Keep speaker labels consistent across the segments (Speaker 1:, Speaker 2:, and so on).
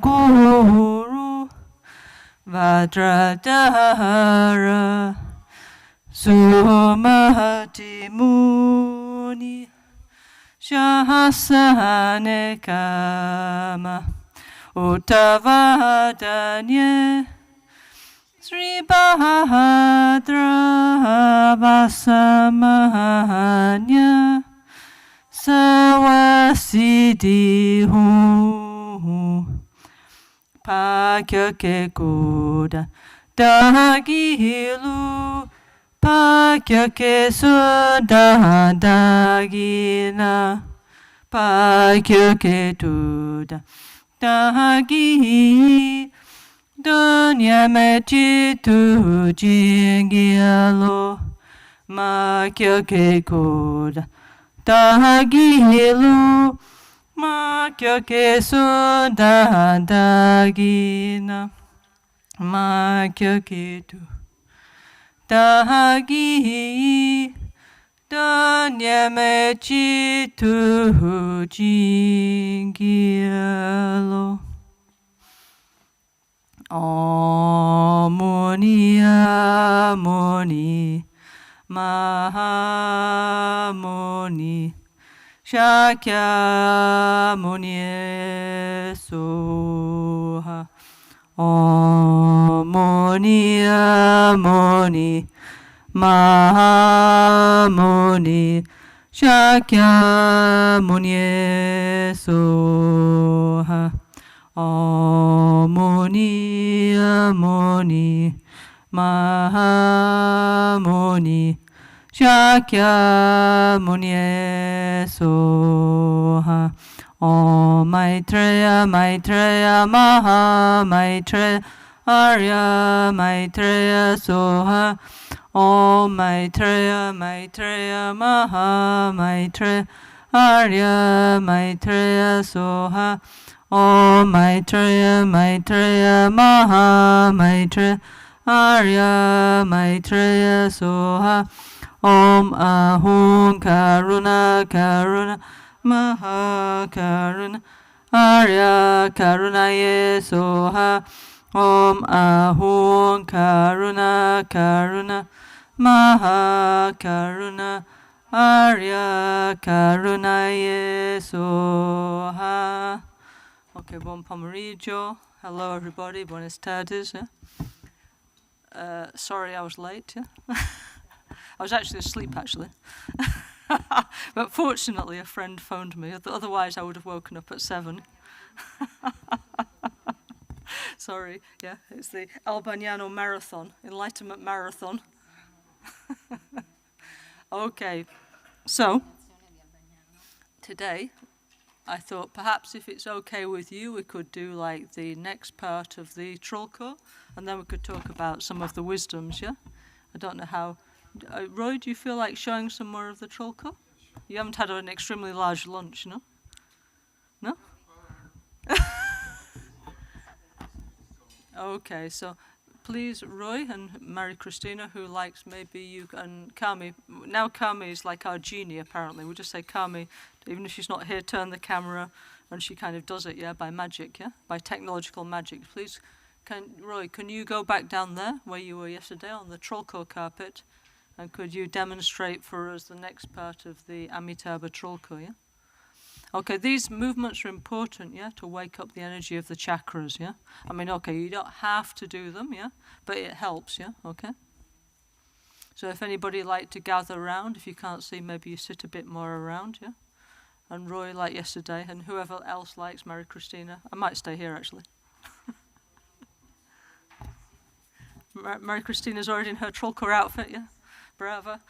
Speaker 1: Guru Vajradhara Sumati Muni Shahasane Kama Uttavadanye Sri Bahadra Vasamanya Sawasidi Hu Pakya Kekuda Dagilu Pakya Kesuda Dagina Pakya Ketuda Dagi Dunya Mechitu Jingialo Makya Kekuda Dagilu Makya Kesuda Dagina Makya Ketu Dagi Dunya Mechitu Jingialo Muni Muni Mahamuni Shakya Muni Soha Muni Muni Mahamuni Shakya Muni Soha Muni Muni Mahamuni Shakya Muni Soha Om Maitreya Maitreya Maha Maitreya Arya Maitreya Soha Om Maitreya Maitreya Maha Maitreya Arya Maitreya Soha Om Maitreya Maitreya Maha Maitreya Arya Maitreya Soha Om Ahum Karuna Karuna Maha Karuna Arya Karunaye Soha Om Ahum Karuna Karuna Maha Karuna Arya Karunaye Soha. Okay, buon pomeriggio. Hello everybody, buenas tardes. Sorry I was late. Yeah? I was actually asleep actually. But fortunately a friend phoned me, otherwise I would have woken up at 7. Sorry, yeah, it's the Albagnano Marathon, Enlightenment Marathon. Okay, so today I thought perhaps if it's okay with you, we could do like the next part of the Trulko, and then we could talk about some of the wisdoms, yeah? I don't know how. Roy, do you feel like showing some more of the Trulko? You haven't had an extremely large lunch, no? No? Okay, so please, Roy and Mary Christina, who likes maybe you and Kami. Now Kami is like our genie, apparently. We just say, Kami, even if she's not here, turn the camera, and she kind of does it, yeah, by magic, yeah, by technological magic. Please, Roy, can you go back down there where you were yesterday on the Trulko carpet, and could you demonstrate for us the next part of the Amitabha Trulko, yeah? Okay, these movements are important, yeah, to wake up the energy of the chakras, yeah? I mean, okay, you don't have to do them, yeah, but it helps, yeah, okay? So if anybody like to gather around, if you can't see, maybe you sit a bit more around, yeah? And Roy, like yesterday, and whoever else likes, Mary Christina. I might stay here, actually. Mary Christina's already in her Trulko outfit, yeah? Brava.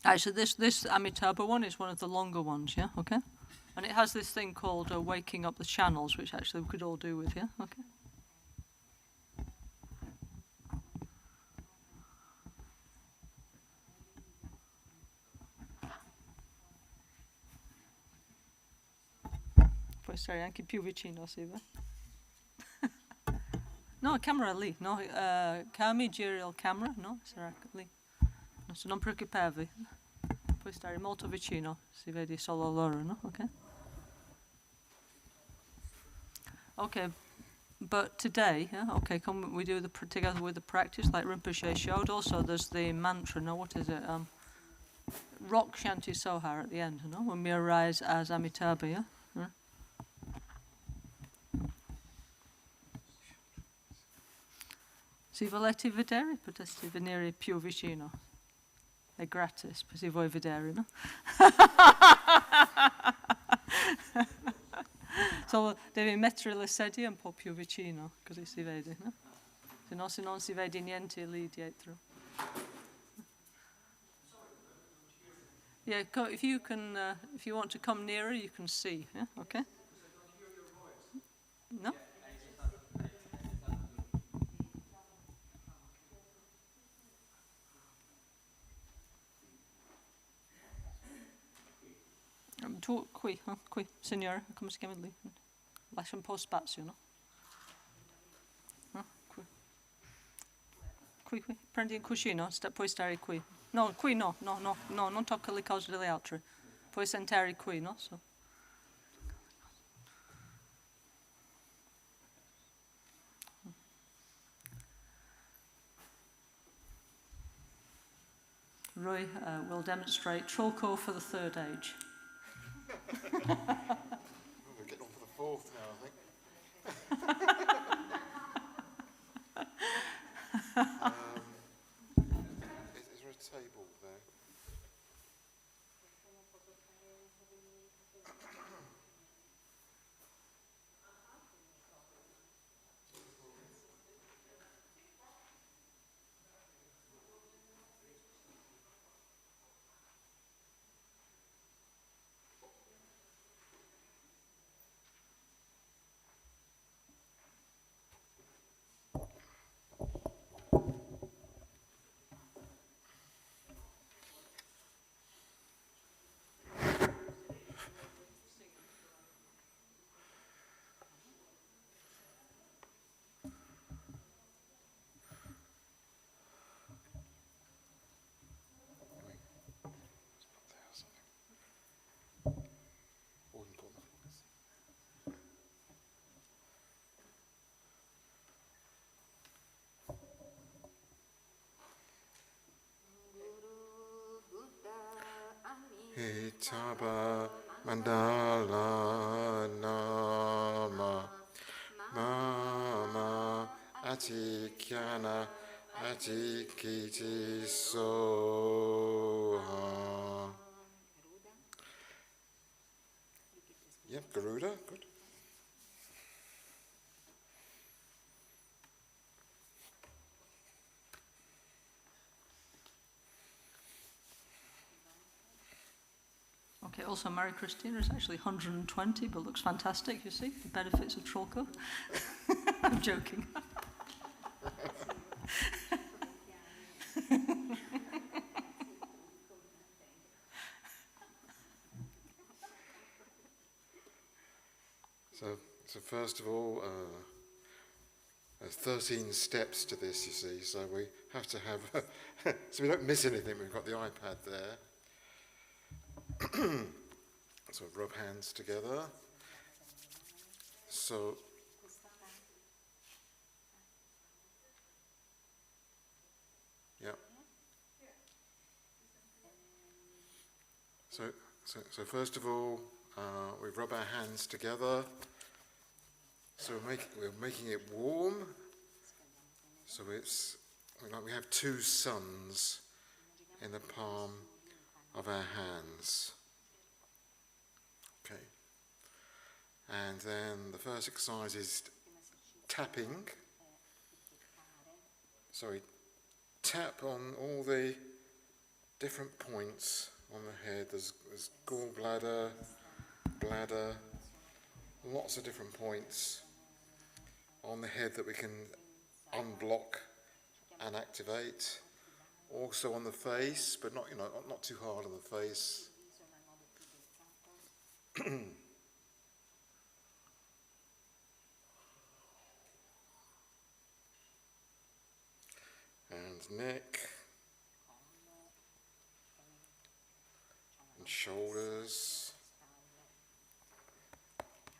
Speaker 1: Actually, this Amitabha one is one of the longer ones, yeah? Okay? And it has this thing called waking up the channels, which actually we could all do with, yeah? Okay? Puoi stare anche più vicino, sì, va? No, camera lì, no, Cami giri il camera, no, sarà lì. No, se non preoccupavi, puoi stare molto vicino, si vede solo loro, no? Okay. Okay, but today, yeah, okay, come we do together with the practice, like Rinpoche showed. Also, there's the mantra. No, what is it? Rock Shanti Sohar at the end. No, when we arise as Amitabha. Yeah. Se volete vedere, potete venire più vicino. È gratis, se vuoi vedere, no? So devi mettere la sedia un po' più vicino, così si vede, no? Se non si vede niente lì dietro. Yeah, if you want to come nearer, you can see, yeah? Okay? No? Tu qui, signore, come si chiama lì? Lascia un po' spazio, no? Qui, prendi il cuscino, puoi stare qui. No, qui no, non tocca le cose delle altre. Puoi sentare qui, no? So. Roy will demonstrate Trulko for the third age.
Speaker 2: We're getting on for the fourth now, I think. Is there a table there? Hitaba Mandala Nama Mama Atikyana Atikiti Soha. Yep, Garuda, good.
Speaker 1: Okay, also Mary Christina is actually 120, but looks fantastic, you see, the benefits of Trulko. I'm joking.
Speaker 2: So first of all, there's 13 steps to this, you see, so we have to have, so we don't miss anything, we've got the iPad there. So rub hands together. So, yeah. So first of all, we rub our hands together. So we're making it warm. So it's like we have two suns in the palm of our hands. Okay. And then the first exercise is tapping. So we tap on all the different points on the head. There's gallbladder, bladder, lots of different points on the head that we can unblock and activate. Also on the face, but not too hard on the face. and neck and shoulders,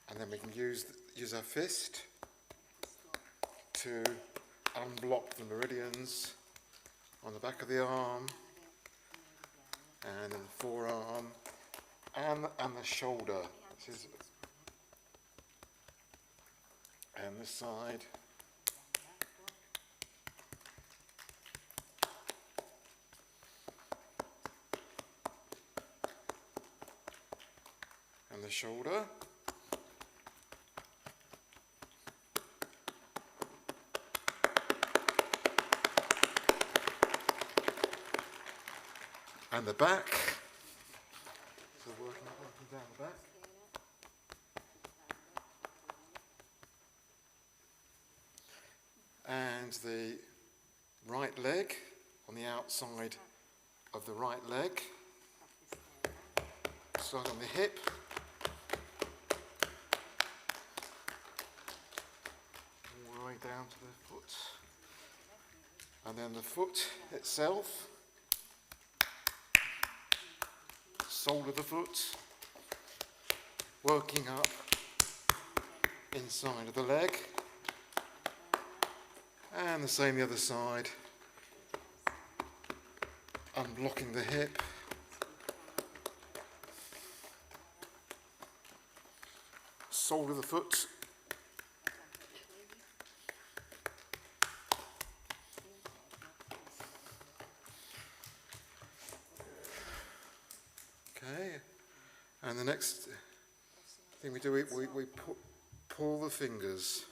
Speaker 2: and then we can use our fist to unblock the meridians on the back of the arm and in the forearm and the shoulder. And this side. And the shoulder. And the back. So working down the back. And the right leg on the outside of the right leg. Start on the hip. All the way down to the foot. And then the foot itself. Sole of the foot. Working up inside of the leg. And the same the other side, unblocking the hip, sole of the foot, okay, and the next thing we do, we pull the fingers.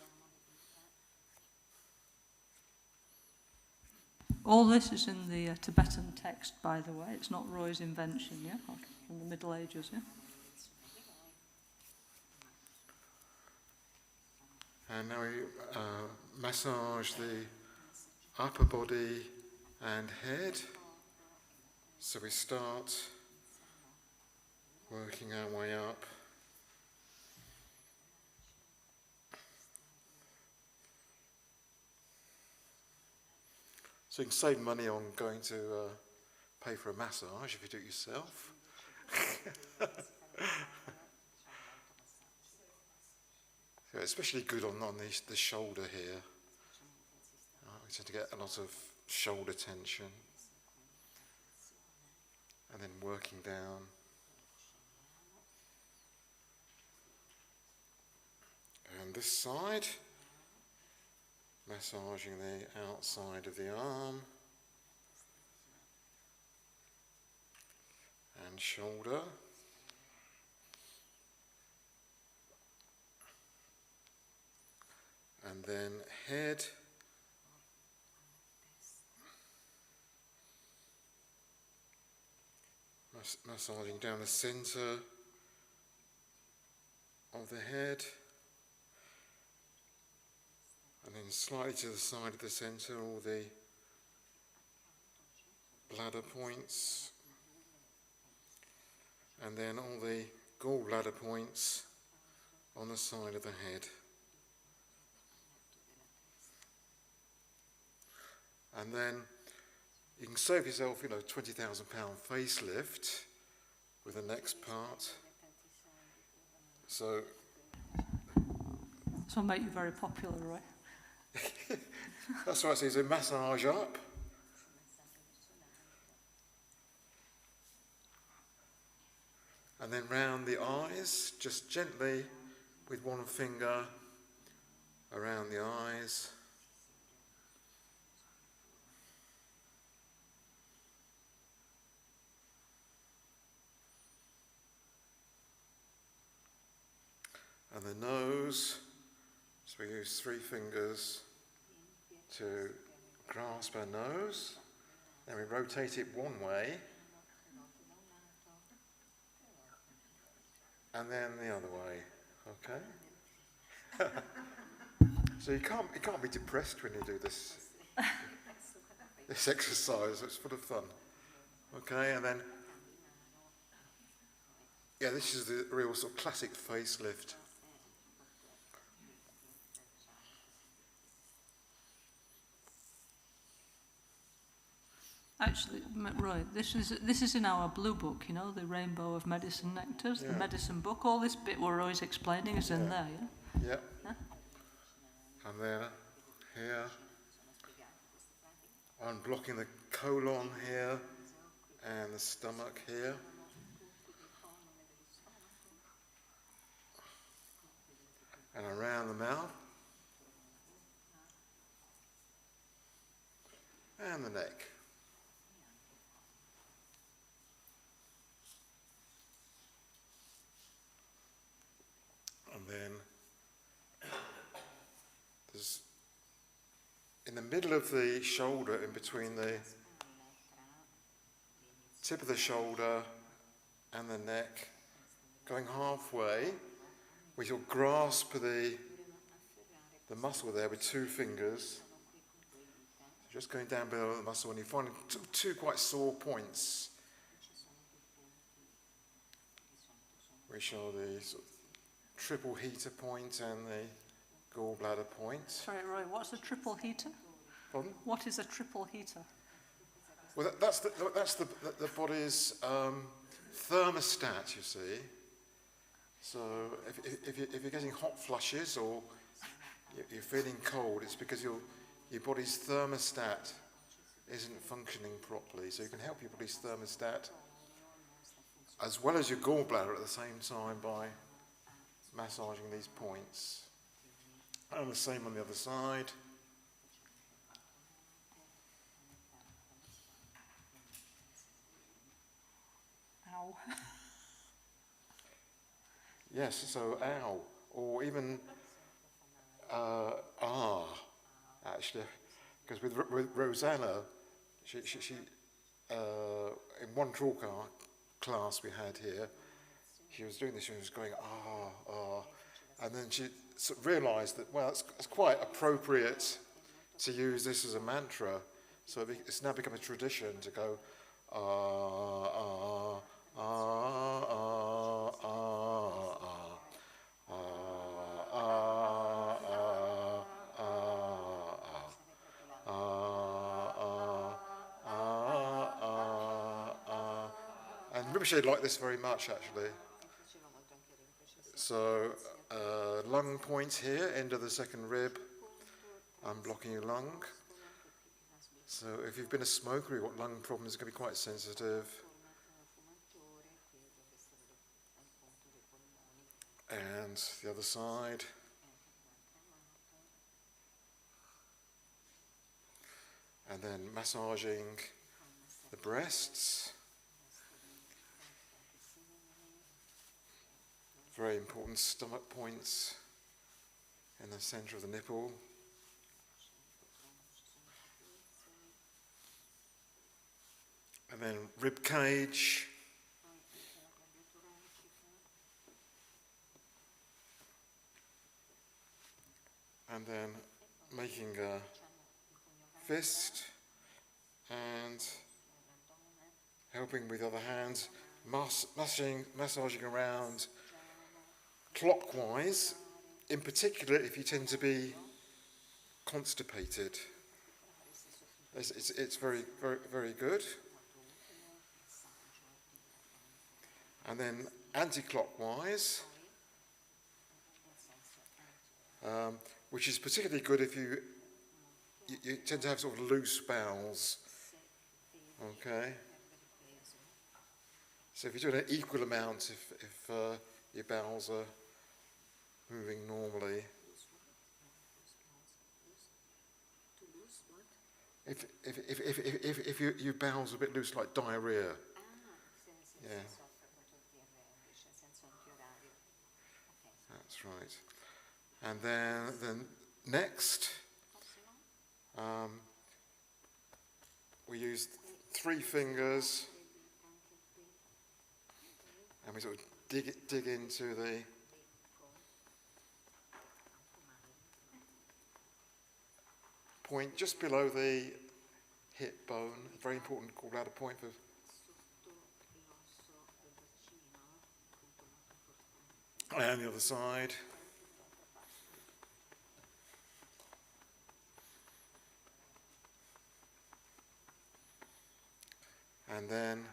Speaker 1: All this is in the Tibetan text, by the way. It's not Roy's invention, yeah? From the Middle Ages, yeah?
Speaker 2: And now we massage the upper body and head. So we start working our way up. So you can save money on going to pay for a massage if you do it yourself. So especially good on the shoulder here. We tend to get a lot of shoulder tension. And then working down. And this side. Massaging the outside of the arm and shoulder. And then head. Massaging down the center of the head. And then slightly to the side of the centre, all the bladder points. And then all the gallbladder points on the side of the head. And then you can save yourself, £20,000 facelift with the next part. So
Speaker 1: this will make you very popular, Roy.
Speaker 2: That's right, so it's a massage up. And then round the eyes, just gently with one finger around the eyes. And the nose, so we use 3 fingers to grasp our nose, then we rotate it one way, and then the other way, okay? So you can't be depressed when you do this exercise, it's full of fun, okay? And then, yeah, this is the real sort of classic facelift.
Speaker 1: Actually, Roy, this is in our blue book, you know, the Rainbow of Medicine Nectars, the medicine book. All this bit what Roy's explaining is in there, yeah?
Speaker 2: Yep. Yeah. And then here, unblocking the colon here and the stomach here. And around the mouth. And the neck. And then there's in the middle of the shoulder, in between the tip of the shoulder and the neck, going halfway, with your grasp the muscle there with 2 fingers. Just going down below the muscle, and you find two quite sore points, which are the sort of triple heater point and the gallbladder point.
Speaker 1: Sorry, Roy, what's a triple heater?
Speaker 2: Pardon?
Speaker 1: What is a triple heater?
Speaker 2: Well, that's the body's thermostat, you see. So if you're getting hot flushes or you're feeling cold, it's because your body's thermostat isn't functioning properly. So you can help your body's thermostat as well as your gallbladder at the same time by massaging these points. And the same on the other side.
Speaker 1: Ow.
Speaker 2: Yes, so ow, or even actually, because with Rosanna, she in one talk class we had here, she was doing this, she was going and then she sort of realised that, well, it's quite appropriate to use this as a mantra, so it's now become a tradition to go and Rinpoche liked this very much, actually. So, lung point here, end of the second rib, unblocking your lung. So if you've been a smoker, you've got lung problems, it's going to be quite sensitive. And the other side. And then massaging the breasts. Very important stomach points in the center of the nipple. And then rib cage. And then making a fist and helping with the other hand, massaging around clockwise, in particular if you tend to be constipated. It's very, very, very good. And then anti-clockwise, which is particularly good if you tend to have sort of loose bowels. Okay. So if you're doing an equal amount, if your bowels are moving normally. If your bowels are a bit loose, like diarrhea. Yeah. That's right. And then next, we use 3 fingers, and we sort of dig into the point just below the hip bone. A very important gallbladder point for. And the other side. And then,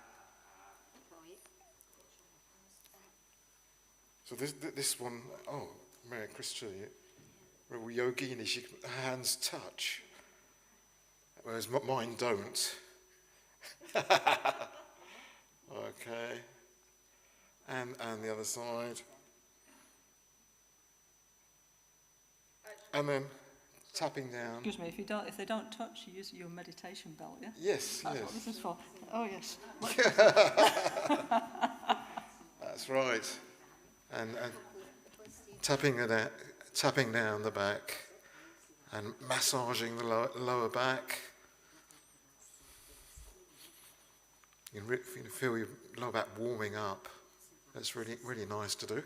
Speaker 2: so this one, oh, Mary Christian, real yogini, her hands touch, whereas mine don't. Okay. And the other side. And then tapping down.
Speaker 1: Excuse me, if they don't touch, you use your meditation belt, yeah?
Speaker 2: Yes,
Speaker 1: That's
Speaker 2: yes.
Speaker 1: what this is for. Oh, yes.
Speaker 2: That's right. And tapping down the back and massaging the lower back. You can feel your lower back warming up. That's really, really nice to do.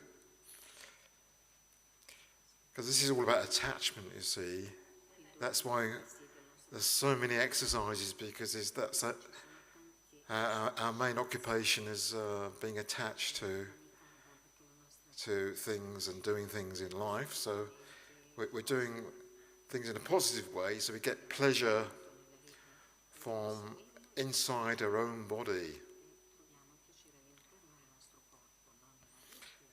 Speaker 2: Because this is all about attachment, you see. That's why there's so many exercises, because our main occupation is being attached to things and doing things in life. So we're doing things in a positive way, so we get pleasure from inside our own body.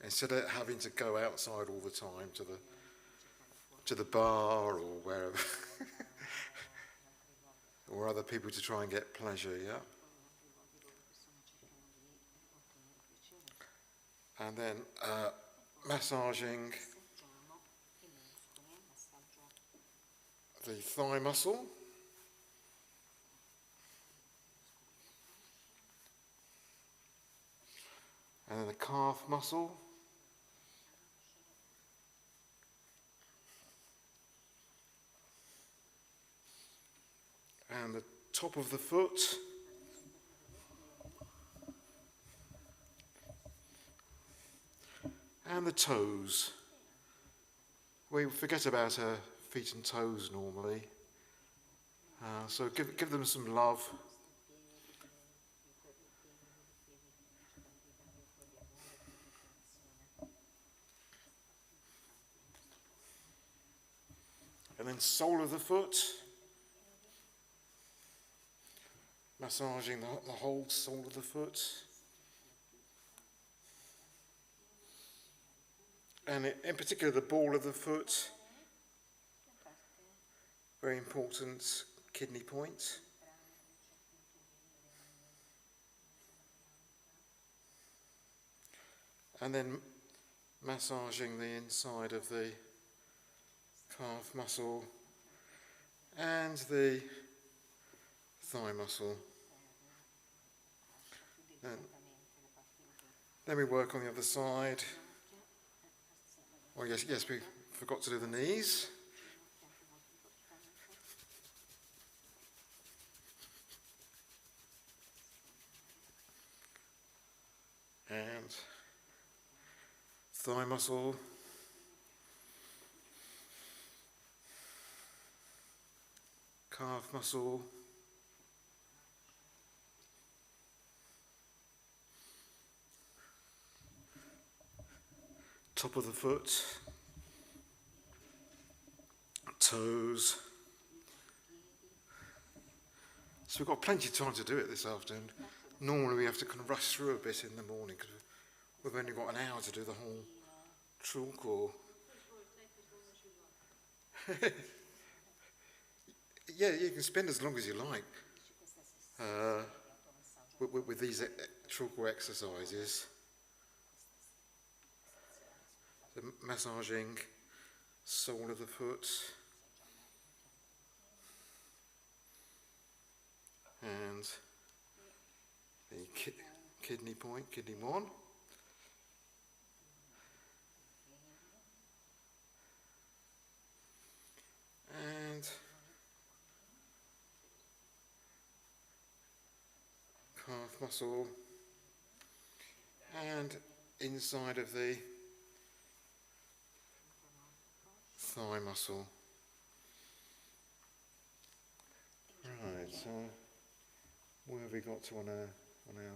Speaker 2: Instead of having to go outside all the time to the bar or wherever, or other people to try and get pleasure, yeah? And then massaging the thigh muscle. And then the calf muscle. And the top of the foot. And the toes. We forget about our feet and toes normally. So give them some love. And then sole of the foot. Massaging the whole sole of the foot. And in particular the ball of the foot. Very important kidney point. And then massaging the inside of the calf muscle and the thigh muscle. And then we work on the other side. Oh yes, we forgot to do the knees. And thigh muscle. Calf muscle. Top of the foot. Toes. So we've got plenty of time to do it this afternoon. Normally we have to kind of rush through a bit in the morning because we've only got an hour to do the whole talk. Or yeah, you can spend as long as you like with these truco exercises. So massaging sole of the foot and the kidney point, kidney 1. And calf muscle and inside of the thigh muscle. Right, so where have we got to on our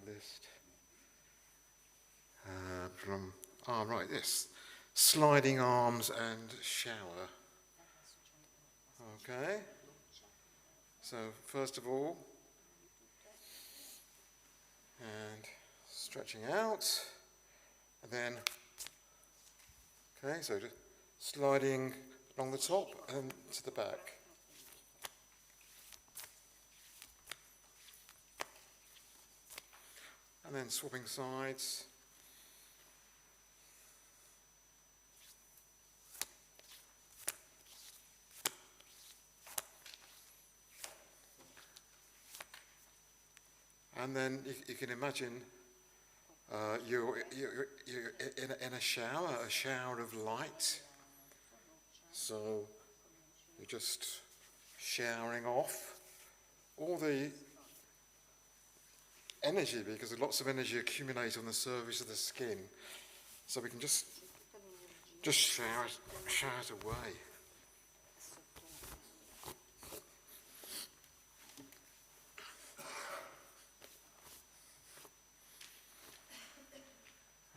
Speaker 2: list? Right, yes. Sliding arms and shower. Okay. So first of all, And stretching out. And then, okay, so just sliding along the top and to the back. And then swapping sides. And then you can imagine you're in a shower of light. So you're just showering off all the energy, because lots of energy accumulates on the surface of the skin. So we can just shower it away.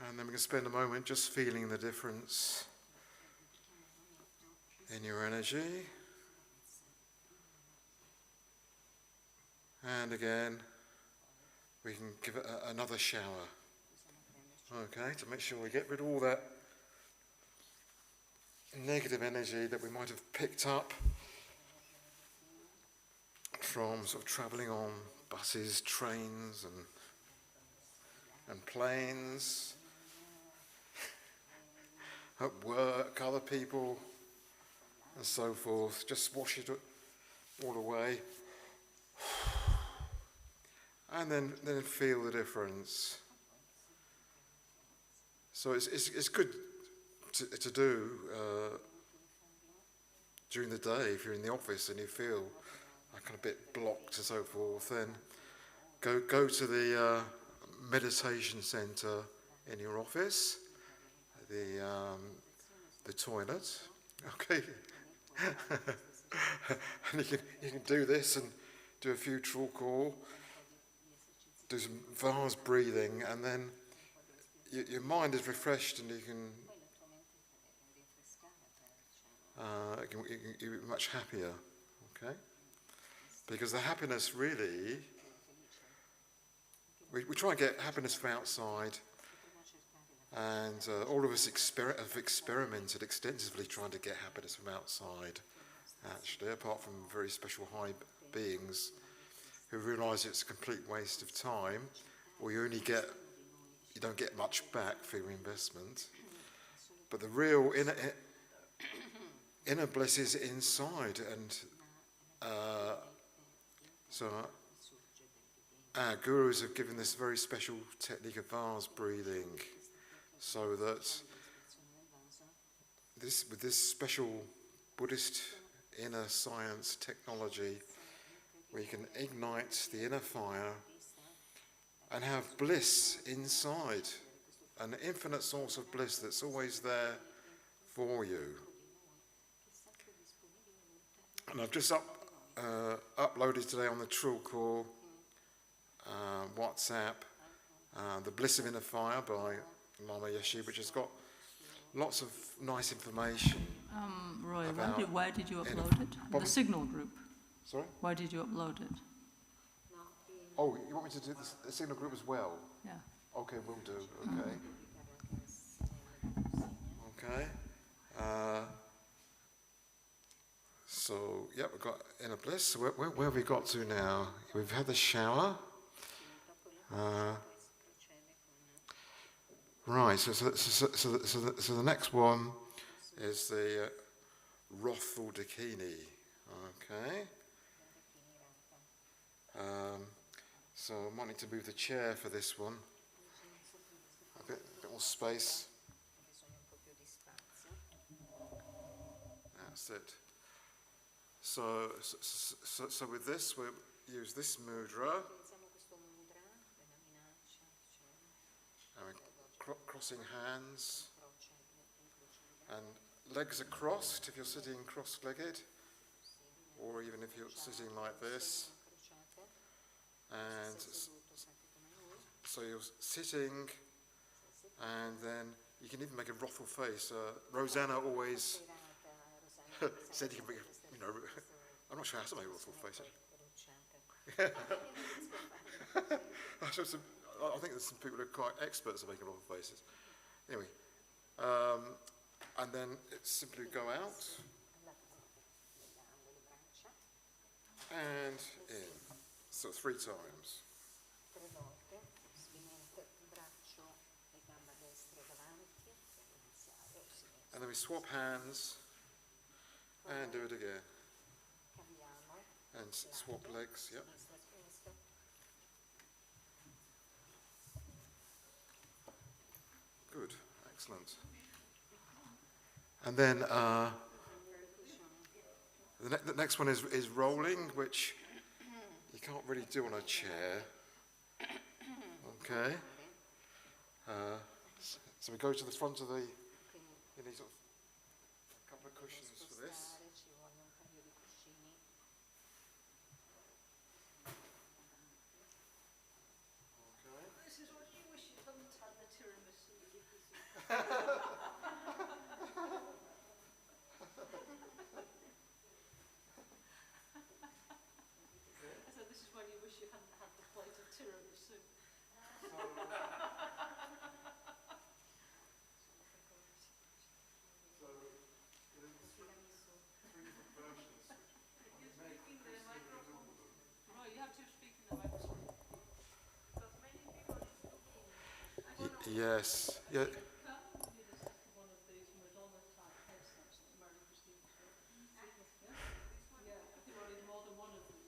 Speaker 2: And then we can spend a moment just feeling the difference in your energy. And again, we can give it another shower. Okay, to make sure we get rid of all that negative energy that we might have picked up from sort of travelling on buses, trains and planes. At work, other people, and so forth. Just wash it all away. And then feel the difference. So it's good to do during the day if you're in the office and you feel like a bit blocked and so forth. Then go to the meditation centre in your office. The toilet, okay, and you can do this and do a few Kurakuli, do some vase breathing, and then your mind is refreshed and you're much happier, okay? Because the happiness really, we try and get happiness from outside. And all of us have experimented extensively trying to get happiness from outside, actually, apart from very special high beings who realise it's a complete waste of time, or you don't get much back for your investment. But the real inner bliss is inside, and so our gurus have given this very special technique of vase breathing. So that with this special Buddhist inner science technology, we can ignite the inner fire and have bliss inside, an infinite source of bliss that's always there for you. And I've just uploaded today on the Kurakuli WhatsApp The Bliss of Inner Fire by Lama Yeshe, which has got lots of nice information.
Speaker 1: Roy, where did you upload it? The Signal group.
Speaker 2: Sorry?
Speaker 1: Why did you upload it?
Speaker 2: Oh, you want me to do the Signal group as well?
Speaker 1: Yeah.
Speaker 2: Okay, will do. Okay. Okay. So, yeah, we've got Inner Bliss. So where have we got to now? We've had the shower. Right, so the next one is the Rothful Dakini. Okay. So I might need to move the chair for this one. A bit more space. That's it. So with this, we'll use this mudra. And crossing hands. And legs are crossed if you're sitting cross-legged, or even if you're sitting like this. And so you're sitting, and then you can even make a ruffle face. Rosanna always said you can make, I'm not sure how to make a ruffle face. I think there's some people who are quite experts at making awful faces. Anyway, and then it's simply go out and in. So 3 times. And then we swap hands and do it again. And swap legs, yep. Good, excellent. And then the next one is rolling, which you can't really do on a chair. Okay. So we go to the front of the, you need sort of a couple of cushions for this. Okay.
Speaker 1: This is what you wish you hadn't had the tiramisu. So this is when you wish you hadn't had the plate of tiramisu.
Speaker 2: Yes. Yeah.
Speaker 1: One of these Madonna type headsets that Mary Christine showed. Yeah, I think I need more than one of these.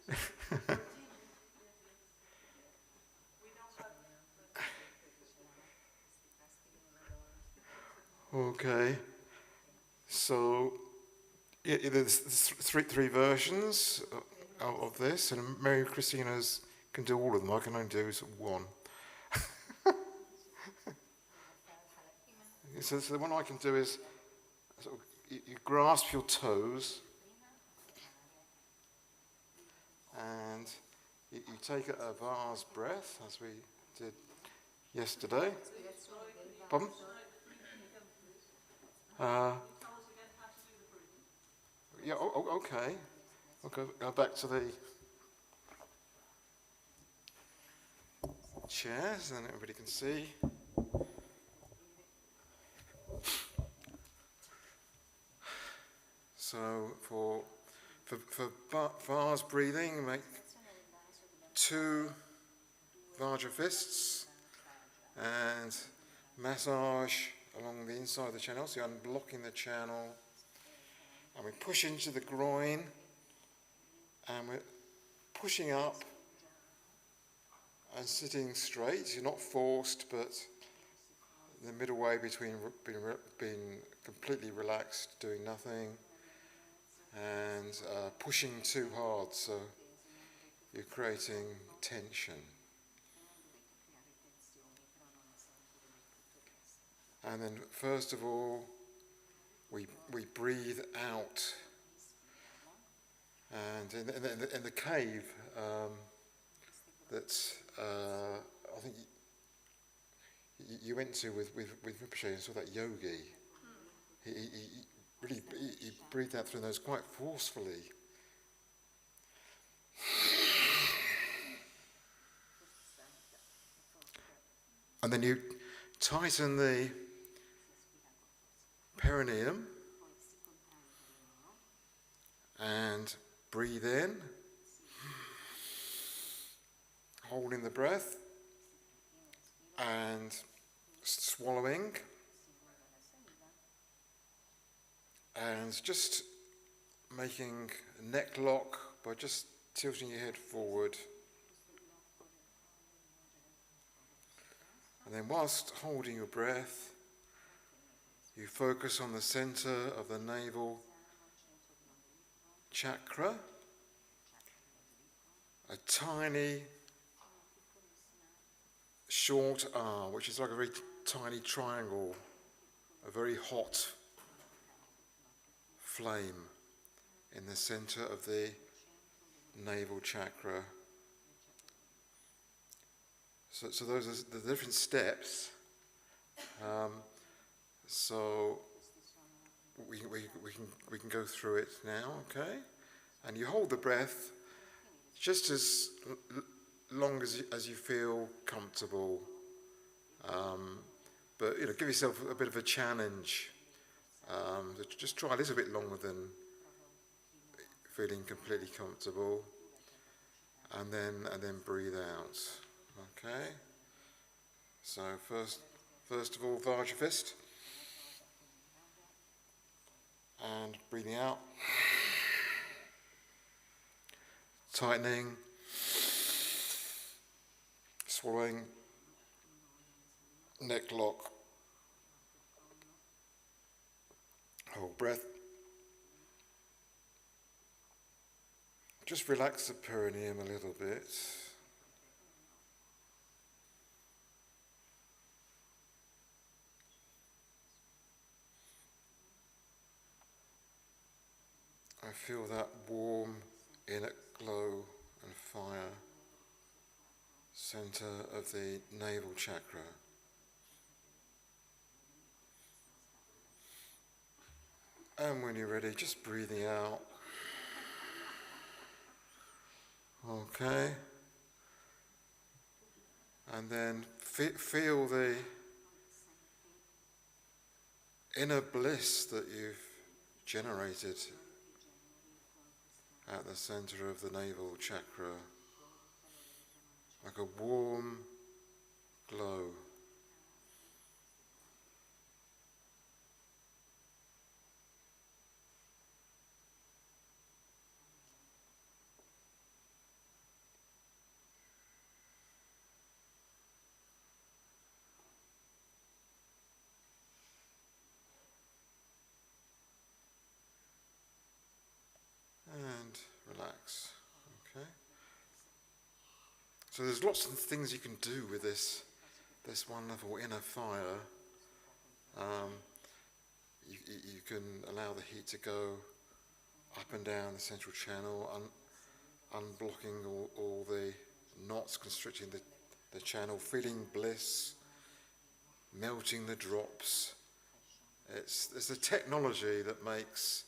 Speaker 2: Okay. So yeah, there's three versions of this, and Mary Christina's can do all of them. I can only do one. So the one I can do is sort of, you grasp your toes and you take a vase breath, as we did yesterday. Pardon? Yeah, okay. Okay, go back to the chairs, and everybody can see. So for vase breathing, make 2 larger fists and massage along the inside of the channel, so you're unblocking the channel. And we push into the groin, and we're pushing up and sitting straight. You're not forced, but the middle way between being completely relaxed, doing nothing, and pushing too hard, so you're creating tension. And then first of all, we breathe out. And in the cave that I think you went to with Rinpoche and saw that yogi, he breathed out through those quite forcefully. And then you tighten the perineum and breathe in, holding the breath and swallowing, and just making a neck lock by just tilting your head forward. And then whilst holding your breath, you focus on the center of the navel chakra, a tiny short R, which is like a very tiny triangle, a very hot flame in the center of the navel chakra. So those are the different steps. So we can go through it now, okay? And you hold the breath just as long as you feel comfortable. But give yourself a bit of a challenge. Just try a little bit longer than feeling completely comfortable, and then breathe out. Okay. So first of all, varge your fist, and breathing out, tightening, swallowing, neck lock, hold breath. Just relax the perineum a little bit. I feel that warm inner glow and fire, center of the navel chakra. And when you're ready, just breathing out. Okay. And then feel the inner bliss that you've generated at the center of the navel chakra, like a warm glow. And relax. Okay. So there's lots of things you can do with this wonderful inner fire. You can allow the heat to go up and down the central channel, unblocking all the knots constricting the channel, feeling bliss, melting the drops. It's the technology that makes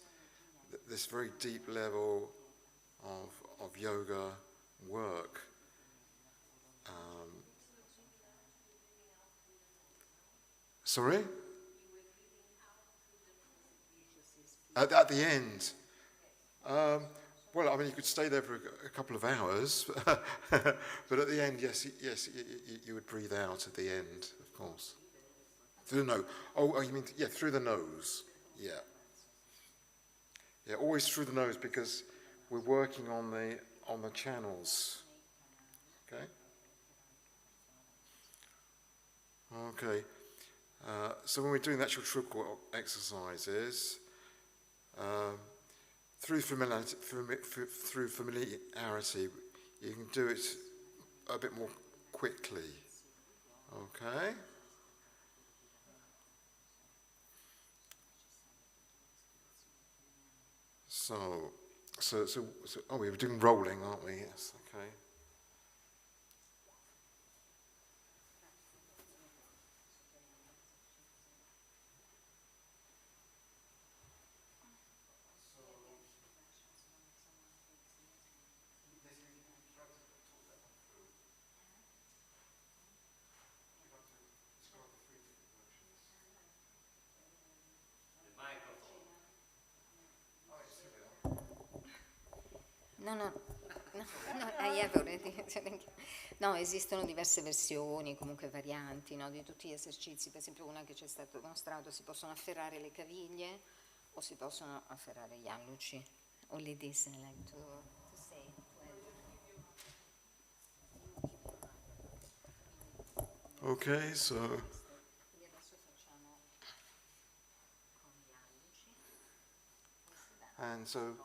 Speaker 2: this very deep level of yoga work. Sorry? At the end. Well, I mean, you could stay there for a couple of hours, but at the end, yes, you would breathe out at the end, of course. Through the nose. Oh, you mean, yeah, through the nose. Yeah. Yeah, always through the nose, because we're working on the channels. Okay? Okay. So when we're doing the actual triple exercises, through familiarity, you can do it a bit more quickly. Okay? So, oh, we were doing rolling, aren't we? Yes, okay.
Speaker 3: No, esistono diverse versioni, comunque varianti, no, di tutti gli esercizi. Per esempio una che ci è stato mostrato, si possono afferrare le caviglie o si possono afferrare gli alluci. Only this I like to say.
Speaker 2: Okay, so
Speaker 3: Adesso facciamo con gli alluci.
Speaker 2: and so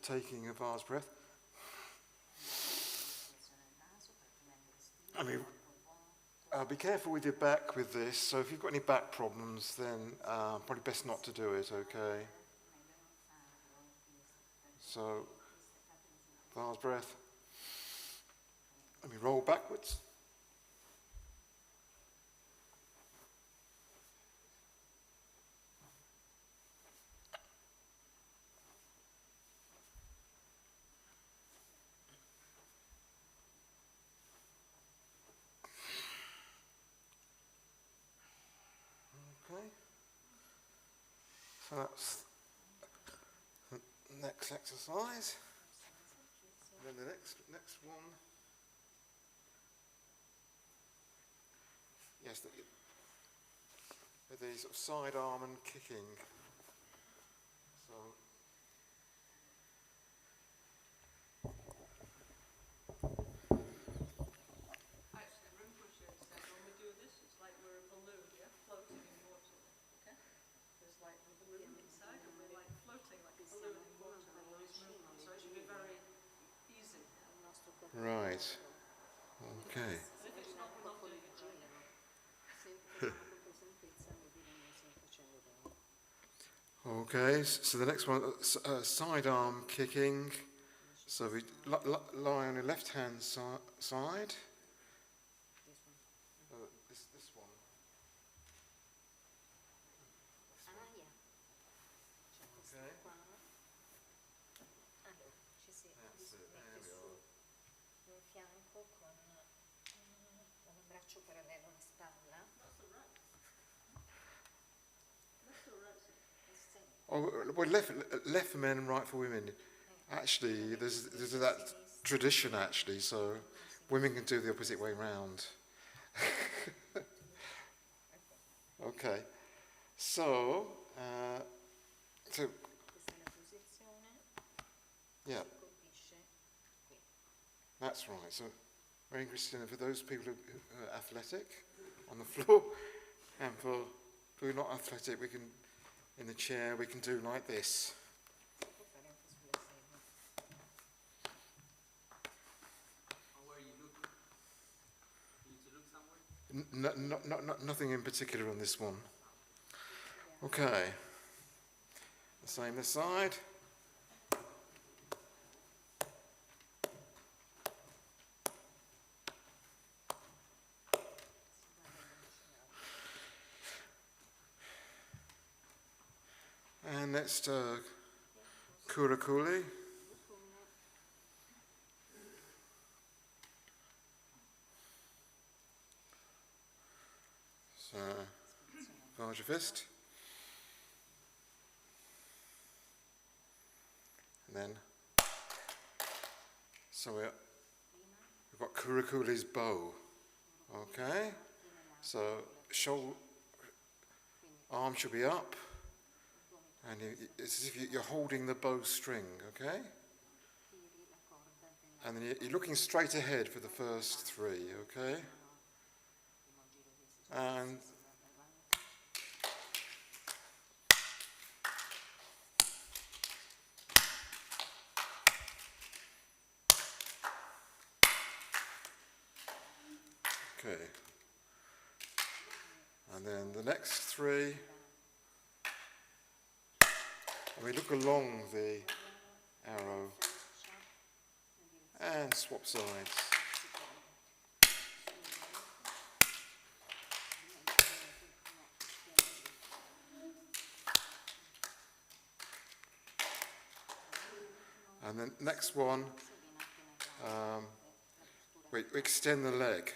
Speaker 2: taking a vast breath. I mean, be careful with your back with this. So if you've got any back problems, then probably best not to do it. Okay. So vast breath. Let me roll backwards. So that's the next exercise. And then the next one. Yes, the sort of sidearm and kicking. So.
Speaker 1: Actually, Rinpoche said when we do this, it's like we're a balloon, yeah, floating in water. Okay? There's like the balloon inside, and we're like floating like a balloon in water. Always moving, so it should be very easy.
Speaker 2: Right. Okay.
Speaker 1: And if it's not, we're not doing it right.
Speaker 2: Okay, so the next one, sidearm kicking. So we lie on your left-hand side. This one. Okay. That's it, there we are.
Speaker 3: Un fianco con un braccio parallelo alla spalla.
Speaker 2: Oh, well, left for men and right for women. Actually, there's that tradition, actually, so women can do the opposite way round. Okay. So, yeah. That's right. So, very interesting for those people who are athletic on the floor, and for who are not athletic, we can, in the chair, we can do like this.
Speaker 4: Where you look? You need to look somewhere?
Speaker 2: Nothing in particular on this one. Okay. The same this side. And next, Kurakuli. So, larger fist. And then, so we've got Kurakuli's bow. Okay? So, arm should be up. And it's as if you're holding the bow string, okay? And then you're looking straight ahead for the first three, okay? And okay. And then the next three. We look along the arrow and swap sides. And then next one, we extend the leg.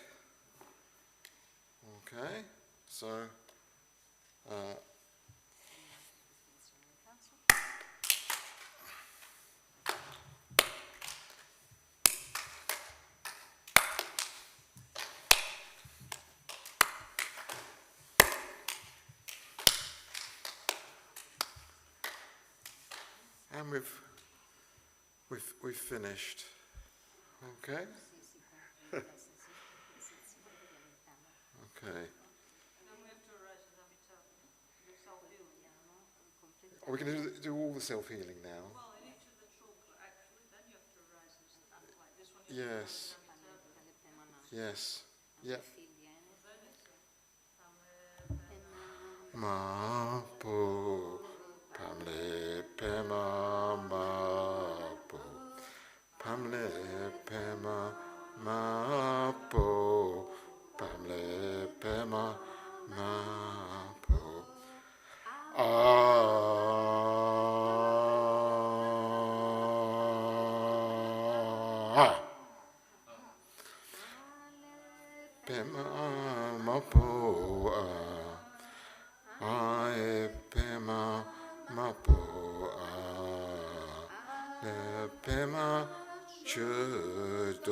Speaker 2: Okay, so and we've finished. Okay. Okay. Are we going to do all the self-healing now?
Speaker 1: Well, in each of the chakra, actually, then you have to arise and stuff like this one.
Speaker 2: Yes. Yes. Yeah. Ma po pamle pema ma po pamle pema ma po pamle pema ma po pema ma po pema Pema Chudoje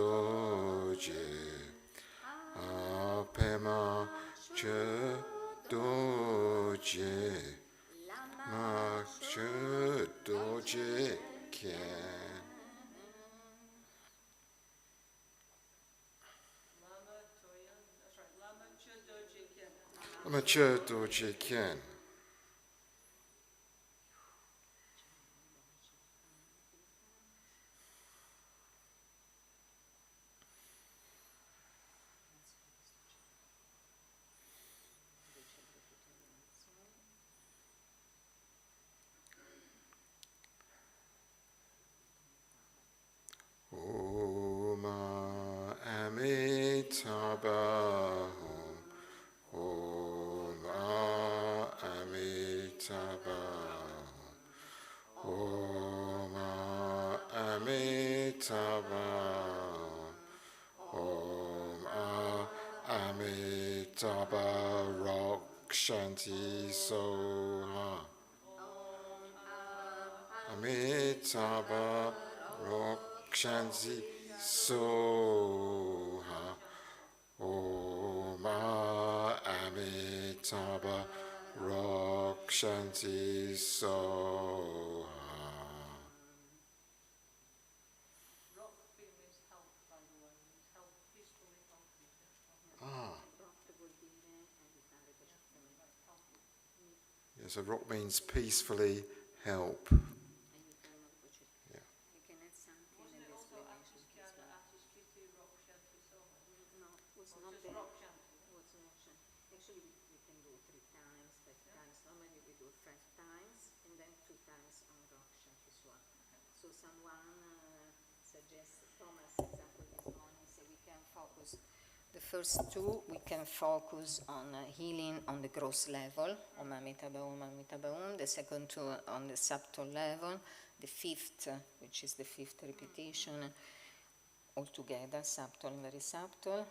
Speaker 2: Pema Chudoje Ma Chudoje Ken Lama Chudoje Ken Shanti Soha Amitabha Rokshanti Soha Om Amitabha Rokshanti Soha. So rock means peacefully help. Yeah.
Speaker 3: Actually, we can do 3 times, 5 times. Normally we do 5 times and then 2 times on rock Shanti Swa. So someone suggests, Thomas example this morning, so we can focus. The first 2, we can focus on healing on the gross level, Om Amitabha Om Amitabha Om. The second 2 on the subtle level. The 5th, which is the 5th repetition, altogether, subtle and very subtle,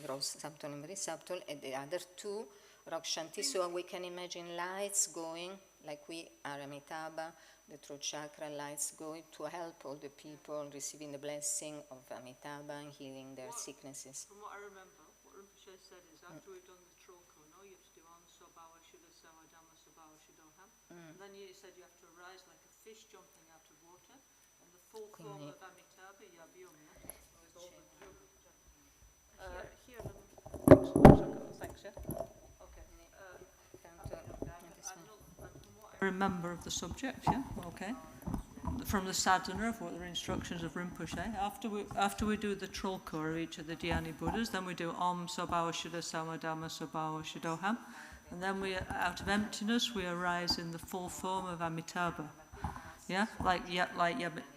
Speaker 3: gross, subtle and very subtle. And the other 2, Rock Shanti, so we can imagine lights going, like we are Amitabha, the throat chakra, lights going to help all the people receiving the blessing of Amitabha and healing their sicknesses.
Speaker 1: From what I remember, what Rinpoche said is after we've done the Trulko, no, you have to do Anso Bawa Shuddha Sawa Dhamma Sabawa Shuddhoham. And then you said you have to rise like a fish jumping out of water, and the full form of Amitabha, Yabyum, yeah? With all the here, thanks, yeah? Okay. I remember of the subject, yeah, okay. From the sadhana of what the instructions of Rinpoche. After we do the Trulko of each of the Dhyani Buddhas, then we do Om Sabhawa Shuddha Samadhamma Sabhawa Shuddhoham. And then we, out of emptiness, we arise in the full form of Amitabha. Yeah, like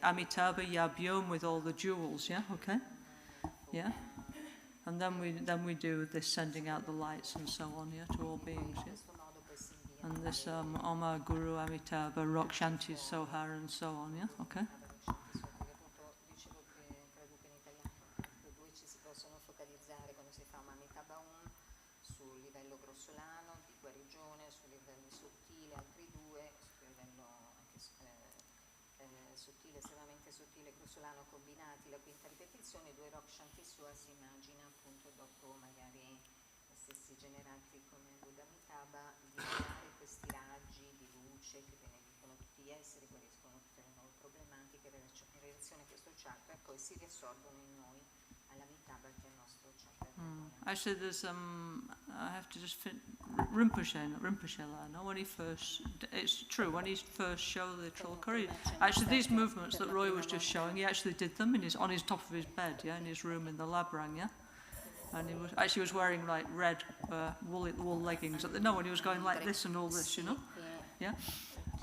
Speaker 1: Amitabha Yabyom with all the jewels, yeah, okay? Yeah. And then we do this sending out the lights and so on, yeah, to all beings, yeah. And this Oma Guru Amitabha Rock Shanti Sohar and so on, yeah, okay.
Speaker 3: Sottile, estremamente sottile, grossolano combinati, la quinta ripetizione, 2 Rock Shanti Sua si immagina appunto dopo magari stessi generati come Buddha Amitabha di dare questi raggi di luce che benedicono tutti gli esseri, guariscono tutte le nuove problematiche in relazione a questo chakra e poi si riassorbono in noi all'Amitabha che è il nostro chakra.
Speaker 1: Actually, there's I have to just Rinpoche, not Rinpoche, no. When he first, it's true. When he first showed the Trulka, actually these movements that Roy was just showing, he actually did them on his top of his bed, yeah, in his room in the Labrang, yeah. And he was wearing like red wool leggings. When he was going like this and all this, you know, yeah.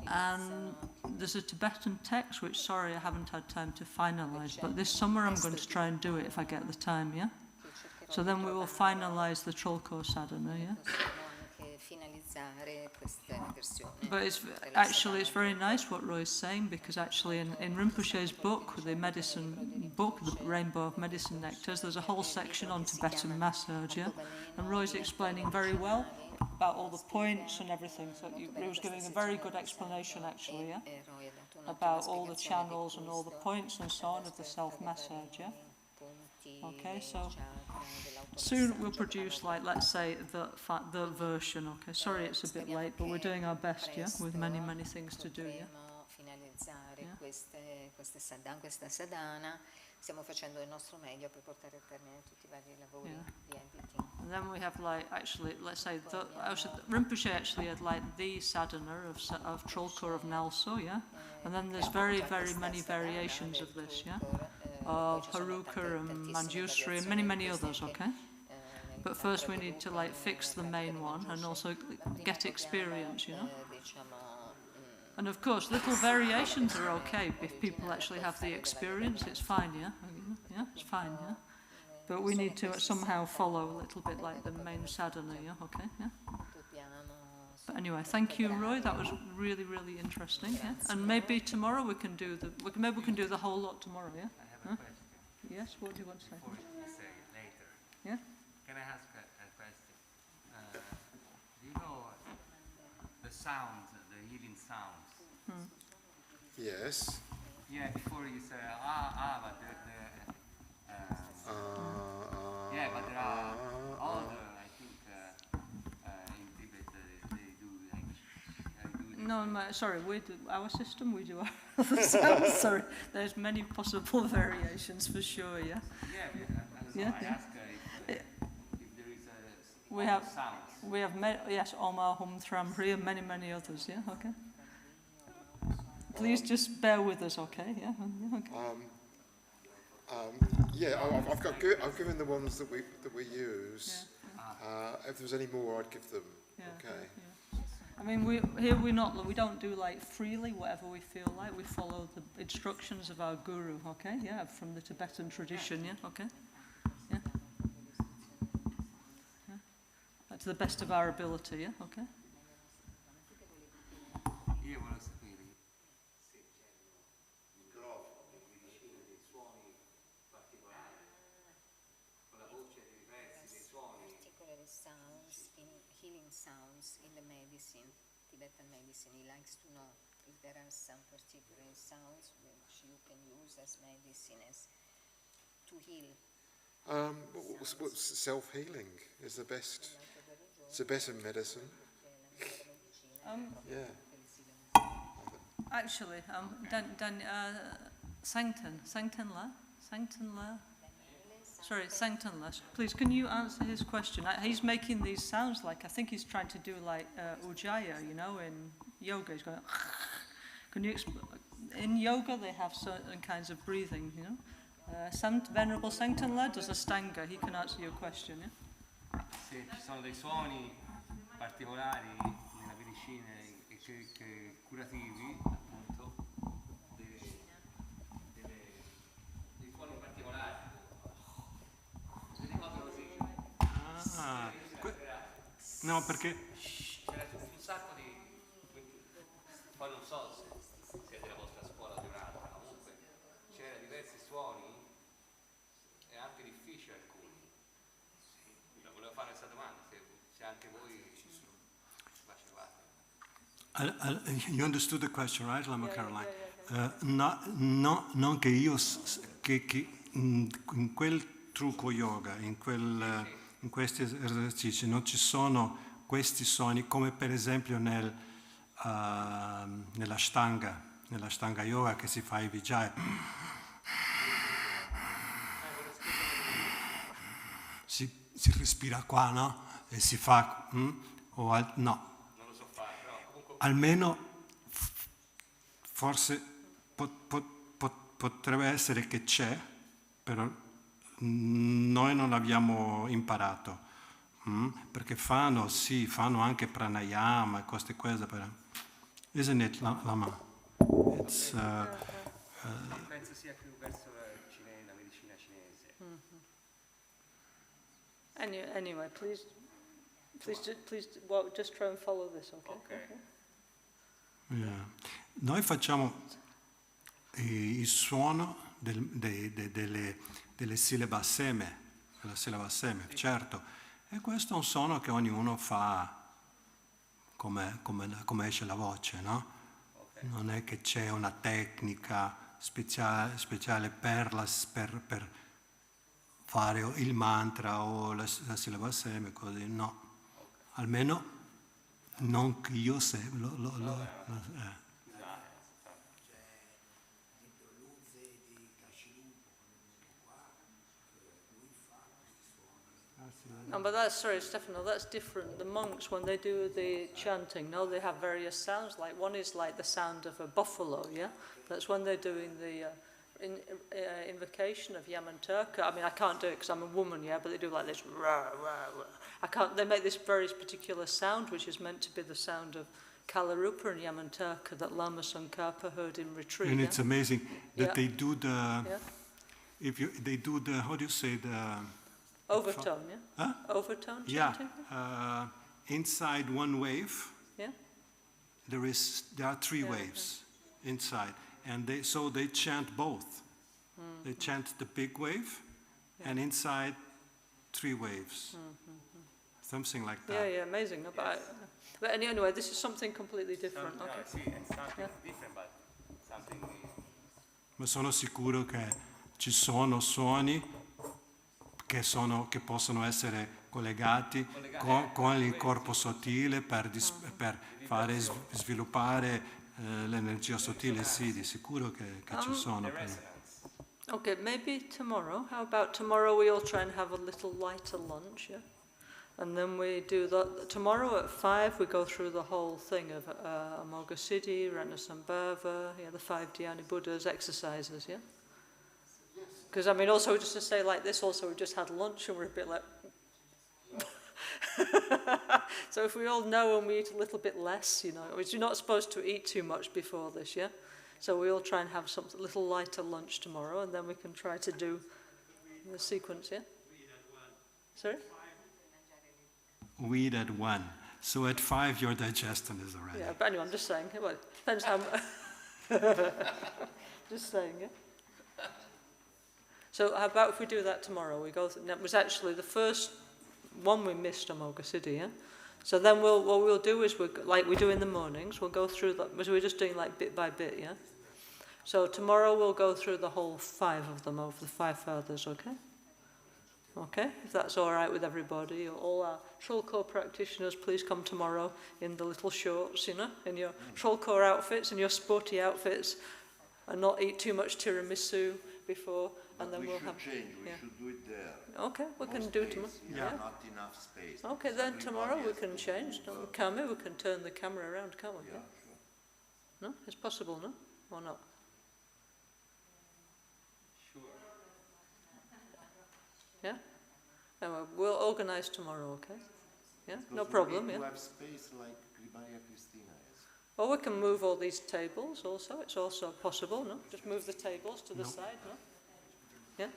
Speaker 1: And there's a Tibetan text which, sorry, I haven't had time to finalize, but this summer I'm going to try and do it if I get the time, yeah. So then we will finalize the Trulko sadhana, yeah.
Speaker 3: finalizzare queste versioni.
Speaker 1: But it's very nice what Roy's saying, because actually in Rinpoche's book, the Rainbow of Medicine Nectars, there's a whole section on Tibetan massage, yeah? And Roy's explaining very well about all the points and everything. So he was giving a very good explanation, actually, yeah? About all the channels and all the points and so on of the self-massage, yeah? Okay, so soon we'll produce, like, let's say, the version, okay? Sorry it's a bit late, but we're doing our best, yeah? With many, many things to do, yeah?
Speaker 3: Finalizzare questa sadhana, stiamo facendo il nostro meglio per portare a termine tutti i vari lavori di editing.
Speaker 1: And then we have, like, actually, let's say, Rinpoche actually had, like, the sadhana of Trolkor of NgalSo, yeah? And then there's very, very many variations of this, yeah? Of Haruka and Manjusri and many, many others, okay? But first we need to, like, fix the main one and also get experience, you know? And of course, little variations are okay. If people actually have the experience, it's fine, yeah? Yeah, it's fine, yeah? But we need to somehow follow a little bit like the main sadhana, yeah? Okay, yeah? But anyway, thank you, Roy. That was really, really interesting, yeah? And maybe tomorrow we can do the whole lot tomorrow, yeah?
Speaker 4: I have a question.
Speaker 1: Yes, what do you want to say?
Speaker 4: Before you say it later.
Speaker 1: Yeah?
Speaker 4: Can I ask a question? Do you know the sounds, the healing sounds?
Speaker 2: Yes.
Speaker 4: Yeah, before you say but yeah, but there are other, I think, in Tibet they do like
Speaker 1: No, sorry, our system, we do our other sounds. Sorry, there's many possible variations for sure, yeah?
Speaker 4: Yeah, I ask if there is sounds.
Speaker 1: We have, yes, Oma, Hum, Thram, Hri, and many, many others, yeah, okay? Please just bear with us, okay? Yeah, okay.
Speaker 2: I've given the ones that we use.
Speaker 1: Yeah.
Speaker 2: If there's any more, I'd give them.
Speaker 1: Yeah,
Speaker 2: okay.
Speaker 1: Yeah. I mean, we don't do, like, freely whatever we feel like. We follow the instructions of our guru, okay? Yeah, from the Tibetan tradition, yeah, okay? Yeah. Yeah. To the best of our ability, yeah, okay?
Speaker 4: Io volevo sapere se c'erano microfoni, medicine, dei suoni particolari, con la voce dei versi, dei suoni.
Speaker 3: Particular sounds, healing sounds in the medicine, Tibetan medicine. He likes to know if there are some particular sounds which you can use as medicine to heal.
Speaker 2: Self-healing is the best. It's the better medicine. Yeah.
Speaker 1: Actually, Sanctenla. Sorry, Sanctenla. Please, can you answer his question? He's making these sounds like, I think he's trying to do like Ujjayi, you know, in yoga. He's going, can you in yoga they have certain kinds of breathing, you know? Venerable Sanctenla does Astanga. He can answer your question, yeah?
Speaker 4: Se ci sono dei suoni particolari nella medicina che curativi, appunto, dei suoni particolari. Delle cose così.
Speaker 5: No, perché
Speaker 4: C'era un sacco di... Poi non so se è della vostra scuola o di un'altra, comunque c'erano diversi suoni e anche difficili alcuni. Volevo fare questa domanda, se anche voi facevate.
Speaker 5: You understood the question, right, Lama Caroline? Non che io, che in quel trucco yoga, in questi esercizi non ci sono questi suoni, come per esempio nell'ashtanga yoga che si fa ai vijay. Si respira qua, no? E si fa no.
Speaker 4: Non lo so fare, però comunque...
Speaker 5: Almeno forse potrebbe essere che c'è, però noi non l'abbiamo imparato, perché fanno anche pranayama e queste cose, però. Isn't it, Lama? It's,
Speaker 4: penso sia più verso la medicina cinese.
Speaker 1: Anyway, please Well, just try and follow this, okay?
Speaker 4: Ok.
Speaker 5: Yeah. Noi facciamo il suono delle sillabe assieme, della sillaba assieme, certo. E questo è un suono che ognuno fa come esce la voce, no?
Speaker 4: Okay.
Speaker 5: Non è che c'è una tecnica speciale per fare il mantra o la sillaba assieme, così, no. Almeno non che io
Speaker 1: No, but that's, sorry, Stefano, that's different. The monks, when they do the chanting, no, they have various sounds. Like one is like the sound of a buffalo, yeah? That's when they're doing the invocation of Yamanturka. I mean, I can't do it because I'm a woman, yeah, but they do like this, rah, rah, rah. They make this very particular sound, which is meant to be the sound of Kalarupa and Yamanturka that Lama Tsongkhapa heard in retreat.
Speaker 5: And it's amazing that
Speaker 1: Yeah.
Speaker 5: they do the,
Speaker 1: Yeah.
Speaker 5: they do the, how do you say, the...
Speaker 1: Overtone, yeah?
Speaker 5: Huh?
Speaker 1: Overtone
Speaker 5: Yeah,
Speaker 1: chanting?
Speaker 5: inside one wave,
Speaker 1: Yeah?
Speaker 5: there are three waves inside, and they chant both. They chant the big wave, and inside 3 waves, something like that.
Speaker 1: Yeah, amazing. No, but anyway, this is something completely different.
Speaker 4: No,
Speaker 1: Okay.
Speaker 4: sì, it's something different, but something...
Speaker 5: Ma sono sicuro che ci sono suoni che possono essere collegati con il corpo sottile per fare sviluppare l'energia sottile, sì, di sicuro che ci sono.
Speaker 1: Okay, maybe tomorrow. How about tomorrow we all try and have a little lighter lunch, yeah? And then we do that. Tomorrow at 5 we go through the whole thing of Amoghasiddhi, Ranasambhava, the 5 Dhyani Buddhas exercises, yeah? Because, I mean, also just to say like this, also we just had lunch and we're a bit like... So if we all know and we eat a little bit less, you're not supposed to eat too much before this, yeah? So we all try and have something a little lighter lunch tomorrow, and then we can try to do the sequence, yeah? Sorry?
Speaker 5: We eat at 1. So at 5 your digestion is already.
Speaker 1: Yeah, but anyway, I'm just saying, well, depends how... Just saying, yeah? So how about if we do that tomorrow? That was actually the first one we missed Amoghasiddhi, yeah? So then what we'll do is, like we do in the mornings, we'll go through that, because we're just doing like bit by bit, yeah? So tomorrow we'll go through the whole 5 of them, of the 5 fathers, okay? Okay, if that's all right with everybody. All our Trollcore practitioners, please come tomorrow in the little shorts, in your Trollcore outfits, in your sporty outfits, and not eat too much tiramisu before, and then we'll have...
Speaker 6: change. We should do it there.
Speaker 1: Okay, we can do tomorrow.
Speaker 6: Yeah. Not enough space.
Speaker 1: Okay, then tomorrow we can change. Kami, we can turn the camera around, can't we?
Speaker 6: Yeah, sure.
Speaker 1: No? It's possible, no? Or not?
Speaker 4: Sure.
Speaker 1: Yeah? Anyway, we'll organize tomorrow, okay? Yeah? No
Speaker 6: Because
Speaker 1: problem,
Speaker 6: we need
Speaker 1: yeah?
Speaker 6: to have space like Maria Cristina is.
Speaker 1: Or we can move all these tables also. It's also possible, no? Just move the tables to the side, no? Yeah?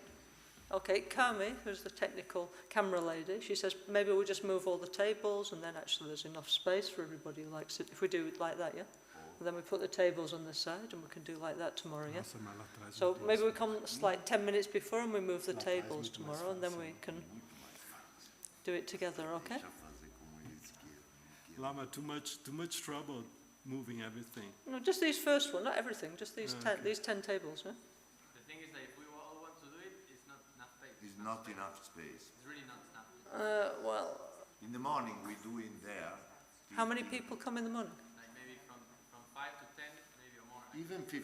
Speaker 1: Okay, Kami, who's the technical camera lady, she says maybe we'll just move all the tables and then actually there's enough space for everybody who likes it. If we do it like that, yeah? And then we put the tables on the side and we can do like that tomorrow, yeah? So maybe we come like 10 minutes before and we move the tables tomorrow and then we can do it together, okay?
Speaker 5: Lama, too much trouble moving everything.
Speaker 1: No, just these first one, not everything, just these 10 tables, yeah?
Speaker 4: The thing is that if we all want to do it, it's not enough space.
Speaker 6: It's not enough space.
Speaker 4: It's really not enough.
Speaker 1: Well,
Speaker 6: In the morning we do in there.
Speaker 1: how many people come in the morning?
Speaker 4: Like maybe from 5 to 10, maybe or more.
Speaker 6: Even 15.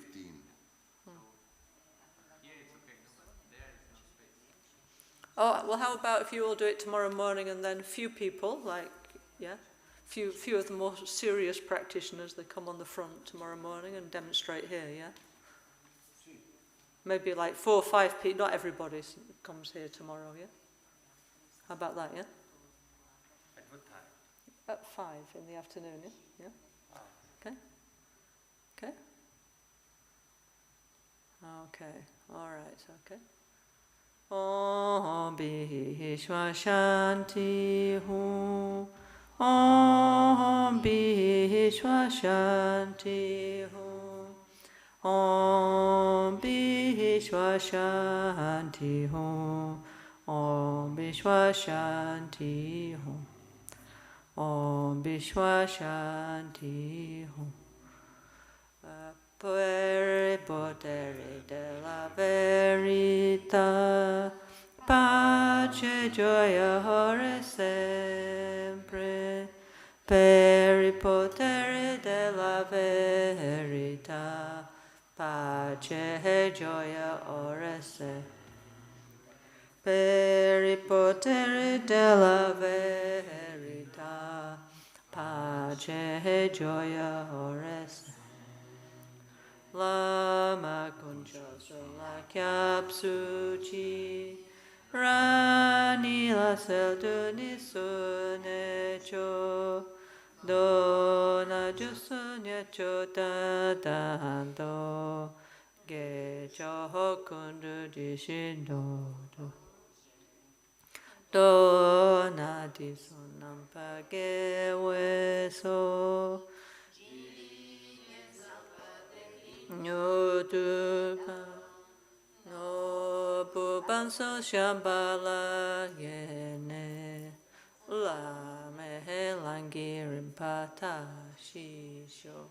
Speaker 4: Here it's okay, no, but there is no space.
Speaker 1: Oh, well, how about if you all do it tomorrow morning and then few people, like, yeah, few of the more serious practitioners, they come on the front tomorrow morning and demonstrate here, yeah? Maybe like 4 or 5 people, not everybody comes here tomorrow, yeah? How about that, yeah?
Speaker 4: At what time?
Speaker 1: At 5 in the afternoon, yeah? Okay? Okay? Okay, all right, okay. Om Bishwa Shanti Hu Om Vishwa Shanti Hum. Om Vishwa Shanti Hum. Om Vishwa Shanti Hum. Om Vishwa Shanti Hum. Per potere della verità, pace, gioia, ora sempre. Per il potere della verità, pace e gioia, ora sempre. Per il potere della verità, pace e gioia, ora sempre. Lama Kunja Sola Kyap Suchi Rani La Selduni Sune Cho Dona Jusunya Cho Dadando Ge Cho Kundu Dishindo Dona Disunampa Ge Weso Nyodupa no bubanso shambala yene la mehe langirim pata shisho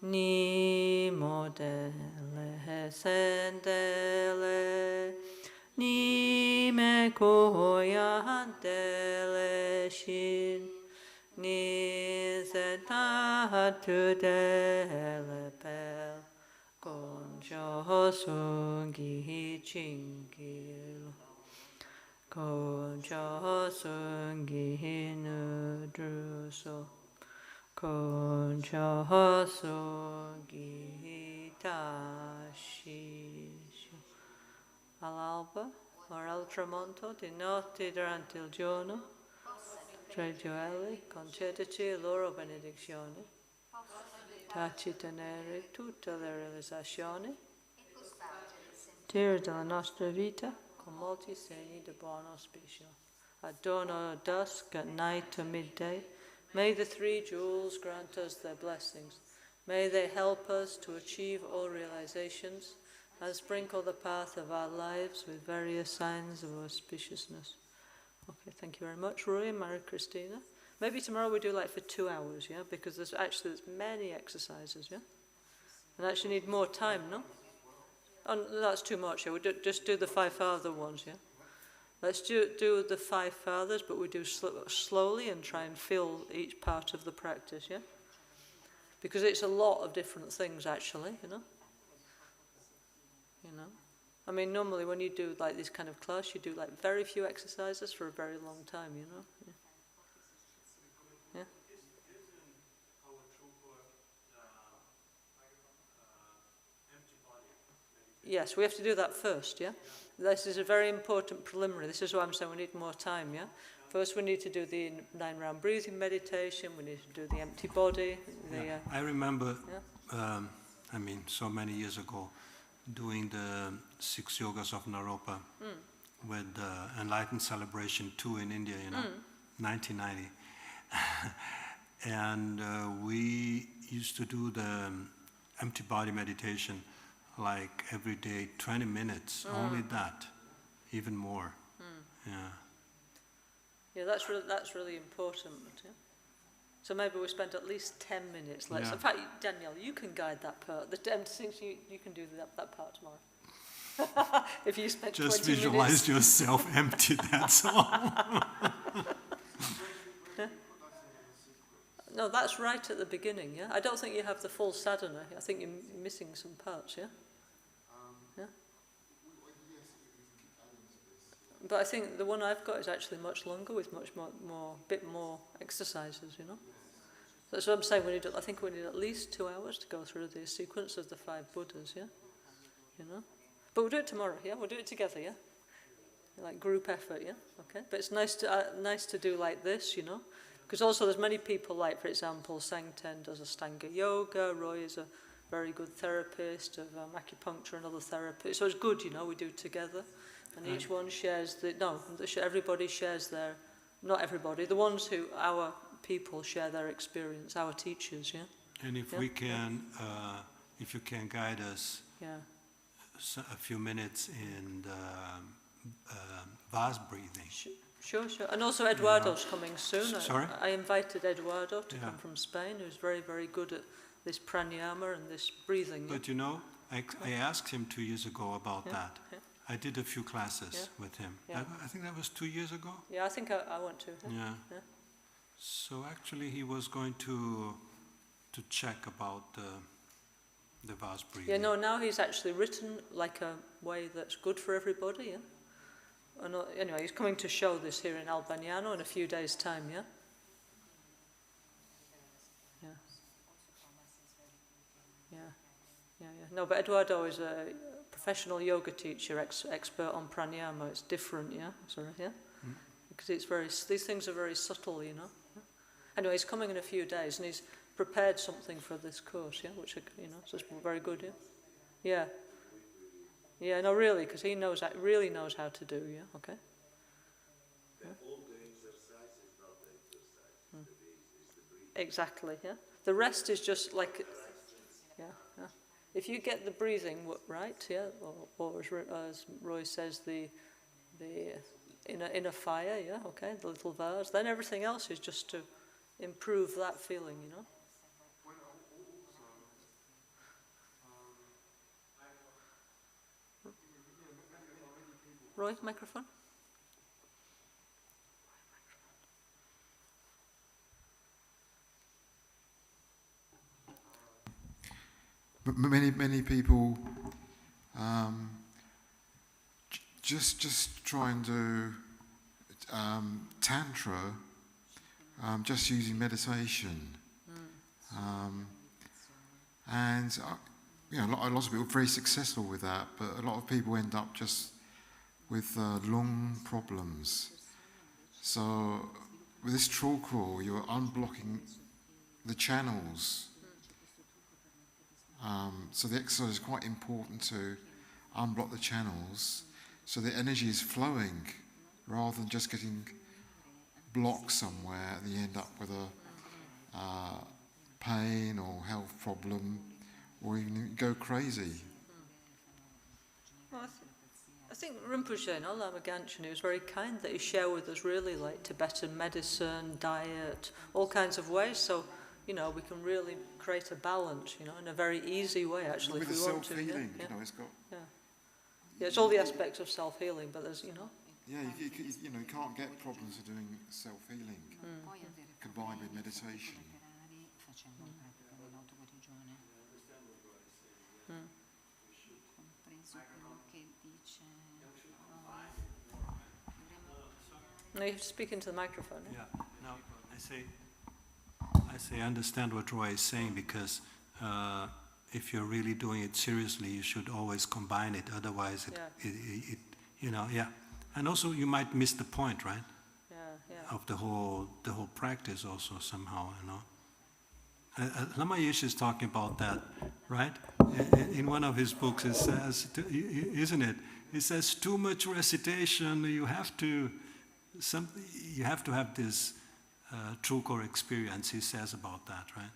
Speaker 1: ni modele sendele ni me koyandele shin ni zentatu dele pel Conjo sungi chingil Conjo sungi nudruso Conjo sungi tashisho All'alba or al tramonto di notte durante il giorno Tre gioeli concedici loro benedizioni Taci tenere tutte le realizzazioni, tiro della nostra vita con molti segni di buon auspicio. At dawn or dusk, at night or midday, may the three jewels grant us their blessings. May they help us to achieve all realizations and sprinkle the path of our lives with various signs of auspiciousness. Okay, thank you very much, Roy and Mary Christina. Maybe tomorrow we do like for 2 hours, yeah? Because there's many exercises, yeah? And actually need more time, no? Oh, that's too much, yeah? We just do the 5 father ones, yeah? Let's do the 5 fathers, but we do slowly and try and feel each part of the practice, yeah? Because it's a lot of different things, actually, you know? You know? I mean, normally when you do like this kind of class, you do like very few exercises for a very long time, you know? Yeah. Yeah. Yes, we have to do that first, yeah? This is a very important preliminary. This is why I'm saying we need more time, yeah? First we need to do the 9-round breathing meditation, we need to do the empty body.
Speaker 5: I remember, I mean, so many years ago, doing the 6 yogas of Naropa with the Enlightened Celebration 2 in India, you know, 1990. And we used to do the empty body meditation like every day, 20 minutes, only that, even more.
Speaker 1: Yeah, that's really important. Yeah? So maybe we spend at least 10 minutes. In fact, Danielle, you can guide that part. The things you can do that part tomorrow. If you spend
Speaker 5: just
Speaker 1: 20
Speaker 5: visualize
Speaker 1: minutes.
Speaker 5: yourself empty, that's all.
Speaker 1: No, that's right at the beginning, yeah? I don't think you have the full sadhana. I think you're missing some parts, yeah? Yeah? But I think the one I've got is actually much longer with much bit more exercises, you know? That's what I'm saying. I think we need at least 2 hours to go through the sequence of the 5 Buddhas, yeah? You know? But we'll do it tomorrow, yeah? We'll do it together, yeah? Like group effort, yeah? Okay? But it's nice to do like this, you know? Because also there's many people, like, for example, Sangten does Astanga Yoga, Roy is a very good therapist of acupuncture and other therapies. So it's good, you know, we do it together. And each one shares everybody shares their not everybody, the ones who our people share their experience, our teachers, yeah?
Speaker 5: And if we can, if you can guide us a few minutes in the vase breathing.
Speaker 1: Sure. And also Eduardo's coming soon.
Speaker 5: Sorry?
Speaker 1: I invited Eduardo to come from Spain, who's very, very good at this pranayama and this breathing.
Speaker 5: But you know, I asked him 2 years ago about that.
Speaker 1: Yeah.
Speaker 5: I did a few classes with him.
Speaker 1: Yeah.
Speaker 5: I think that was 2 years ago.
Speaker 1: Yeah, I think I went to.
Speaker 5: Yeah. So actually he was going to check about the vase breathing.
Speaker 1: Yeah, no, now he's actually written like a way that's good for everybody, yeah? And, anyway, he's coming to show this here in Albagnano in a few days' time, yeah? Yeah. No, but Eduardo is a professional yoga teacher, expert on pranayama. It's different, yeah? Sorry, yeah? Because these things are very subtle, you know? Yeah? Anyway, he's coming in a few days and he's prepared something for this course, yeah? Which, you know, so it's very good, yeah? Yeah, no, really, because he really knows how to do, yeah? Okay?
Speaker 6: All the exercise is not the exercise, it's the breathing.
Speaker 1: Exactly, yeah? The rest is just like... Yeah. If you get the breathing right, yeah, or as Roy says, the inner fire, yeah, okay, the little vase, then everything else is just to improve that feeling, you know. Roy, microphone.
Speaker 2: But many people just try and do tantra just using meditation, and you know, lots of people are very successful with that, but a lot of people end up just with lung problems. So with this Kurakuli, you're unblocking the channels. So the exercise is quite important to unblock the channels so the energy is flowing rather than just getting blocked somewhere and you end up with a pain or health problem or even go crazy.
Speaker 1: Well, I think Rinpoche, no, Lama Ganchen, he was very kind that he shared with us really like Tibetan medicine, diet, all kinds of ways. So, you know, we can really create a balance, you know, in a very easy way, actually,
Speaker 2: With
Speaker 1: if
Speaker 2: the
Speaker 1: we want to.
Speaker 2: self-healing, you know, it's got...
Speaker 1: Yeah, it's all the aspects of self-healing, but there's, you know...
Speaker 2: Yeah, you know, you can't get problems of doing self-healing combined with meditation. No, you have to speak into the microphone.
Speaker 5: Yeah, no, I say I understand what Roy is saying because if you're really doing it seriously, you should always combine it. Otherwise, it you know, yeah. And also, you might miss the point, right?
Speaker 1: Yeah.
Speaker 5: Of the whole practice, also somehow, you know. Lama Yeshe is talking about that, right? In one of his books, it says, isn't it? It says too much recitation. You have to have this true core experience. He says about that, right?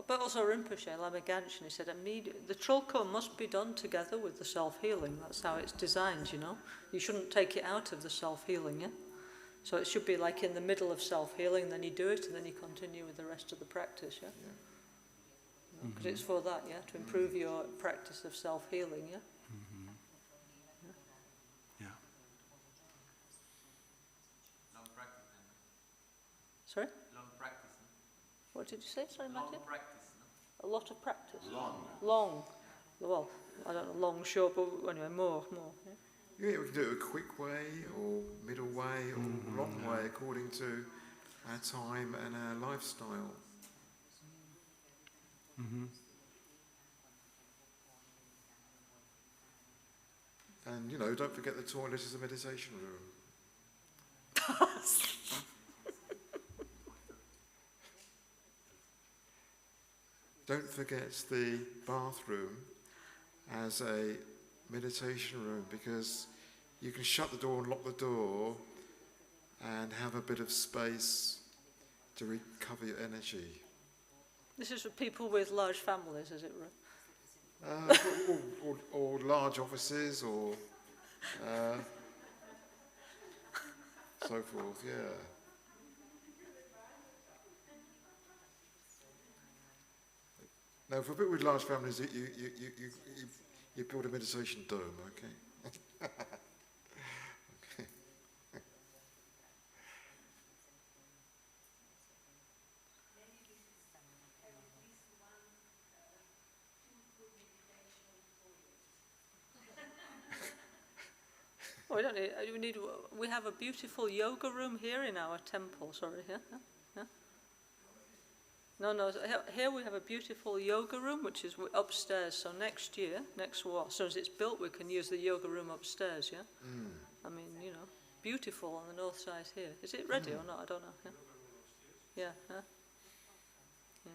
Speaker 1: But also Rinpoche, Lama Ganchen, he said, the Trulko must be done together with the self-healing. That's how it's designed, you know. You shouldn't take it out of the self-healing, yeah? So it should be like in the middle of self-healing, then you do it, and then you continue with the rest of the practice, yeah? Because it's for that, yeah? To improve your practice of self-healing, yeah?
Speaker 5: Yeah.
Speaker 4: Long practice then.
Speaker 1: Sorry?
Speaker 4: Long practice.
Speaker 1: What did you say? Sorry,
Speaker 4: Long
Speaker 1: Martin?
Speaker 4: practice.
Speaker 1: A lot of practice?
Speaker 6: Long.
Speaker 1: Well, I don't know, long, short, but anyway, more. Yeah?
Speaker 2: Yeah, we can do it a quick way or middle way or long way according to our time and our lifestyle. And, you know, don't forget the toilet is a meditation room. Don't forget the bathroom as a meditation room because you can shut the door and lock the door and have a bit of space to recover your energy.
Speaker 1: This is for people with large families, is it, Roy?
Speaker 2: Or large offices, or so forth, yeah. Now, for people with large families, you build a meditation dome, okay? Okay.
Speaker 1: Oh, we don't need, we have a beautiful yoga room here in our temple, sorry, yeah? Yeah? No, here we have a beautiful yoga room, which is upstairs, so next year, as soon as it's built, we can use the yoga room upstairs, yeah? I mean, you know, beautiful on the north side here. Is it ready or not? I don't know, yeah? Yeah, huh? Yeah.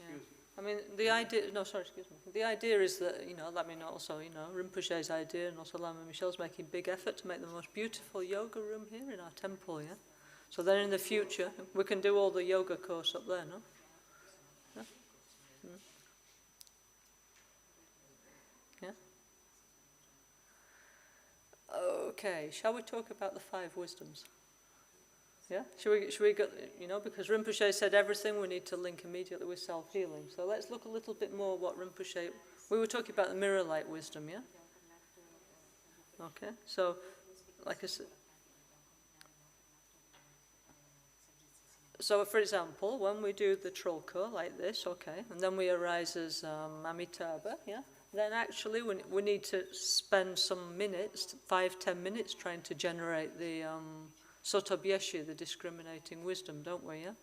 Speaker 1: Yeah. I mean, the idea, no, sorry, excuse me. The idea is that, you know, I mean, also, you know, Rinpoche's idea and also Lama Michelle's making big effort to make the most beautiful yoga room here in our temple, yeah? So then in the future, we can do all the yoga course up there, no? Yeah? Yeah? Okay, shall we talk about the 5 wisdoms? Yeah? Should we go, you know, because Rinpoche said everything we need to link immediately with self-healing. So let's look a little bit more what Rinpoche, we were talking about the mirror light wisdom, yeah? Okay, so, like I said, so for example, when we do the trulko like this, okay, and then we arise as Amitabha, yeah? Then actually we need to spend some minutes, 5-10 minutes, trying to generate the Sotobyeshi, the discriminating wisdom, don't we, yeah?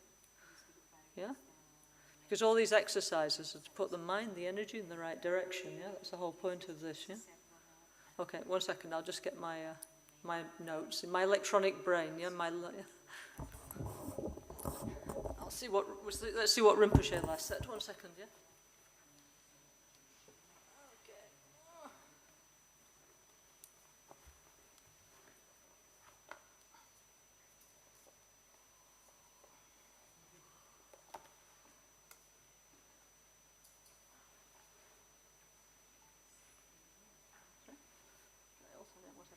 Speaker 1: Yeah? Because all these exercises are to put the mind, the energy in the right direction, yeah? That's the whole point of this, yeah? Okay, 1 second, I'll just get my my notes in my electronic brain, yeah? Let's see what Rinpoche last said. 1 second, yeah?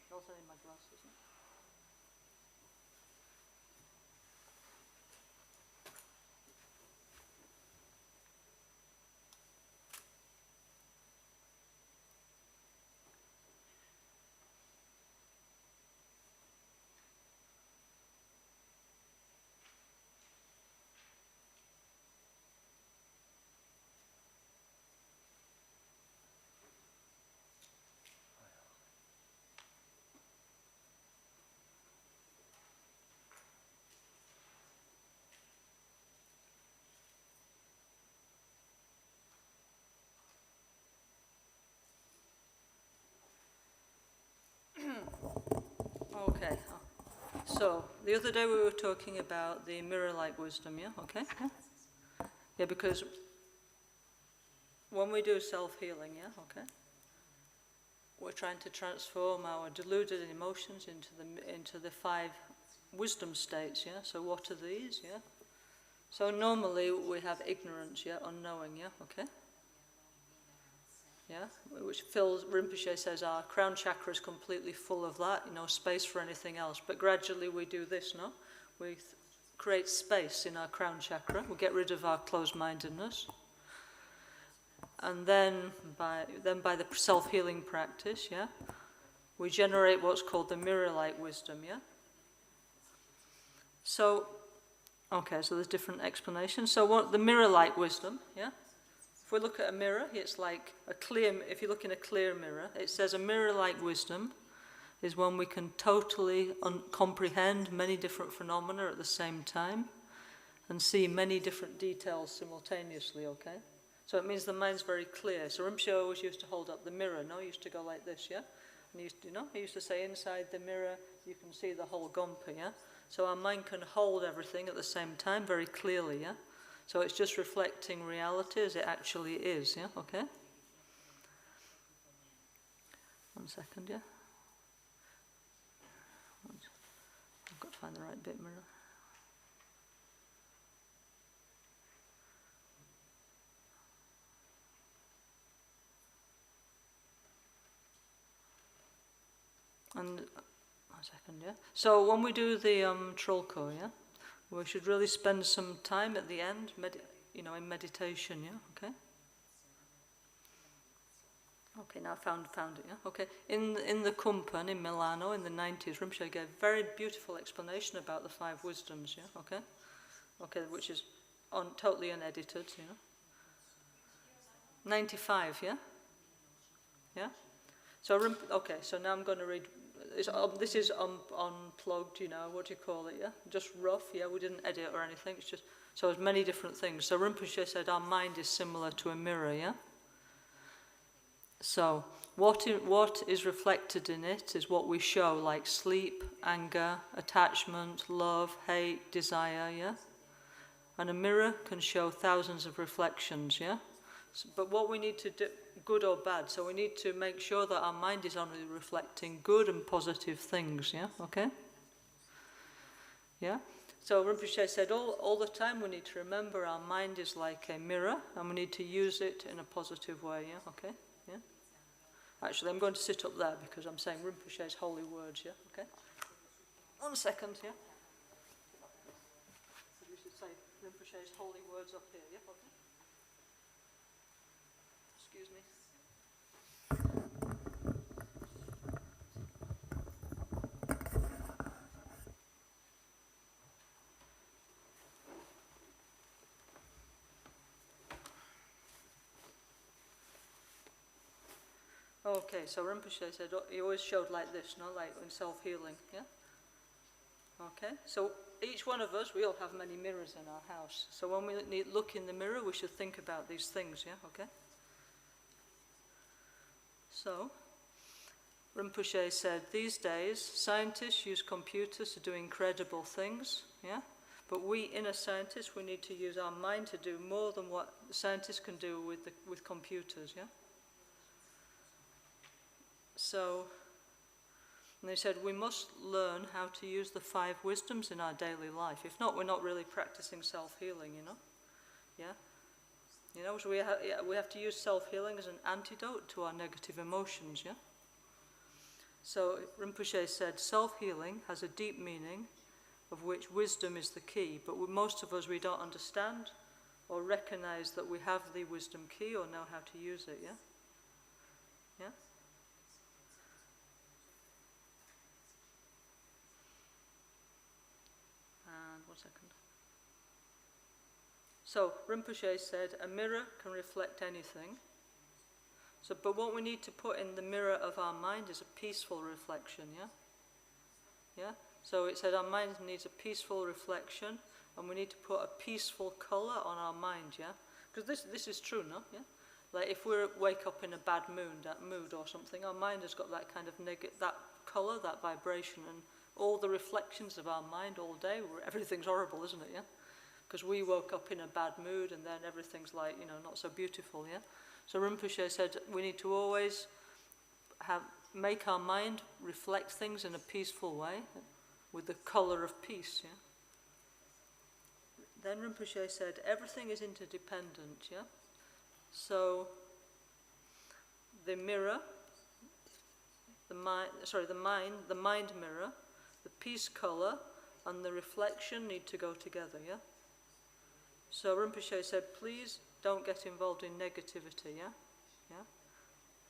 Speaker 1: I also need my glasses. Okay, so the other day we were talking about the mirror-like wisdom, yeah? Okay? Yeah, because when we do self-healing, yeah? Okay? We're trying to transform our deluded emotions into the 5 wisdom states, yeah? So what are these, yeah? So normally we have ignorance, yeah? Unknowing, yeah? Okay? Yeah, which Rinpoche says our crown chakra is completely full of that, you know, space for anything else. But gradually we do this, no? We create space in our crown chakra. We get rid of our closed-mindedness. And then by the self-healing practice, yeah, we generate what's called the mirror-like wisdom, yeah? So, okay, so there's different explanations. So what the mirror-like wisdom, yeah? If we look at a mirror, it's like a clear, if you look in a clear mirror, it says a mirror-like wisdom is when we can totally comprehend many different phenomena at the same time and see many different details simultaneously, okay? So it means the mind's very clear. So Rinpoche always used to hold up the mirror, no? He used to go like this, yeah? And he used to say inside the mirror you can see the whole gompa, yeah? So our mind can hold everything at the same time very clearly, yeah? So it's just reflecting reality as it actually is, yeah? Okay? 1 second, yeah? right bit, mirror. And 1 second, yeah. So when we do the Trollco, yeah, we should really spend some time at the end, in meditation, yeah. Okay. Okay, now I found it, yeah. Okay, in the Kumpan in Milano in the 90s, Rinpoche gave a very beautiful explanation about the 5 wisdoms, yeah. Okay. Okay, which is totally unedited, you know. 95, yeah. Yeah. So okay, so now I'm going to read. This is unplugged, you know, what do you call it, yeah? Just rough, yeah, we didn't edit or anything, it's just, so there's many different things. So Rinpoche said our mind is similar to a mirror, yeah? So what is reflected in it is what we show, like sleep, anger, attachment, love, hate, desire, yeah? And a mirror can show thousands of reflections, yeah? But what we need to do, good or bad, so we need to make sure that our mind is only reflecting good and positive things, yeah? Okay? Yeah? So Rinpoche said all the time we need to remember our mind is like a mirror and we need to use it in a positive way, yeah? Okay? Yeah? Actually, I'm going to sit up there because I'm saying Rinpoche's holy words, yeah? Okay? 1 second, yeah? So we should say Rinpoche's holy words up here, yeah? Okay? Excuse me. Okay, so Rinpoche said he always showed like this, no, like in self-healing, yeah? Okay, so each one of us, we all have many mirrors in our house. So when we look in the mirror, we should think about these things, yeah? Okay? So, Rinpoche said, these days, scientists use computers to do incredible things, yeah? But we, inner scientists, we need to use our mind to do more than what scientists can do with computers, yeah? So, and they said we must learn how to use the 5 wisdoms in our daily life. If not, we're not really practicing self-healing, you know? Yeah? You know, so we have to use self-healing as an antidote to our negative emotions, yeah? So Rinpoche said self-healing has a deep meaning of which wisdom is the key, but most of us, we don't understand or recognize that we have the wisdom key or know how to use it, yeah? Yeah? And 1 second. So Rinpoche said a mirror can reflect anything. So, but what we need to put in the mirror of our mind is a peaceful reflection, yeah? Yeah? So it said our mind needs a peaceful reflection and we need to put a peaceful colour on our mind, yeah? Because this is true, no? Yeah? Like if we wake up in a bad mood or something, our mind has got that kind of that colour, that vibration, and all the reflections of our mind all day, everything's horrible, isn't it, yeah? Because we woke up in a bad mood and then everything's like, you know, not so beautiful, yeah? So Rinpoche said we need to always make our mind reflect things in a peaceful way with the colour of peace, yeah? Then Rinpoche said everything is interdependent, yeah? So the mirror, the mind mirror, the peace colour and the reflection need to go together, yeah? So Rinpoche said, please don't get involved in negativity, yeah? Yeah?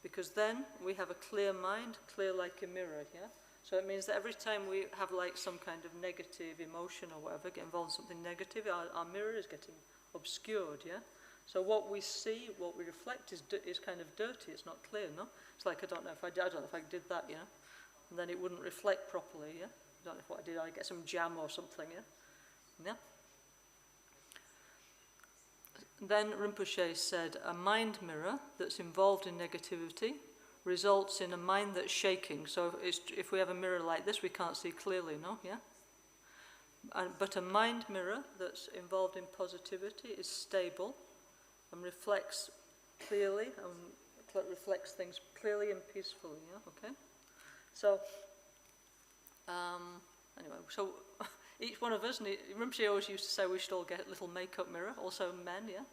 Speaker 1: Because then we have a clear mind, clear like a mirror, yeah? So it means that every time we have like some kind of negative emotion or whatever, get involved in something negative, our mirror is getting obscured, yeah? So what we see, what we reflect is kind of dirty, it's not clear, no? It's like, I don't know if I did that, you know? And then it wouldn't reflect properly, yeah? I don't know if what I did, I get some jam or something, yeah? Yeah? Then Rinpoche said, a mind mirror that's involved in negativity results in a mind that's shaking. So if we have a mirror like this, we can't see clearly, no? Yeah? But a mind mirror that's involved in positivity is stable and reflects clearly and reflects things clearly and peacefully, yeah? Okay? So, anyway, so Each one of us, Rinpoche always used to say we should all get a little makeup mirror, also men, yeah?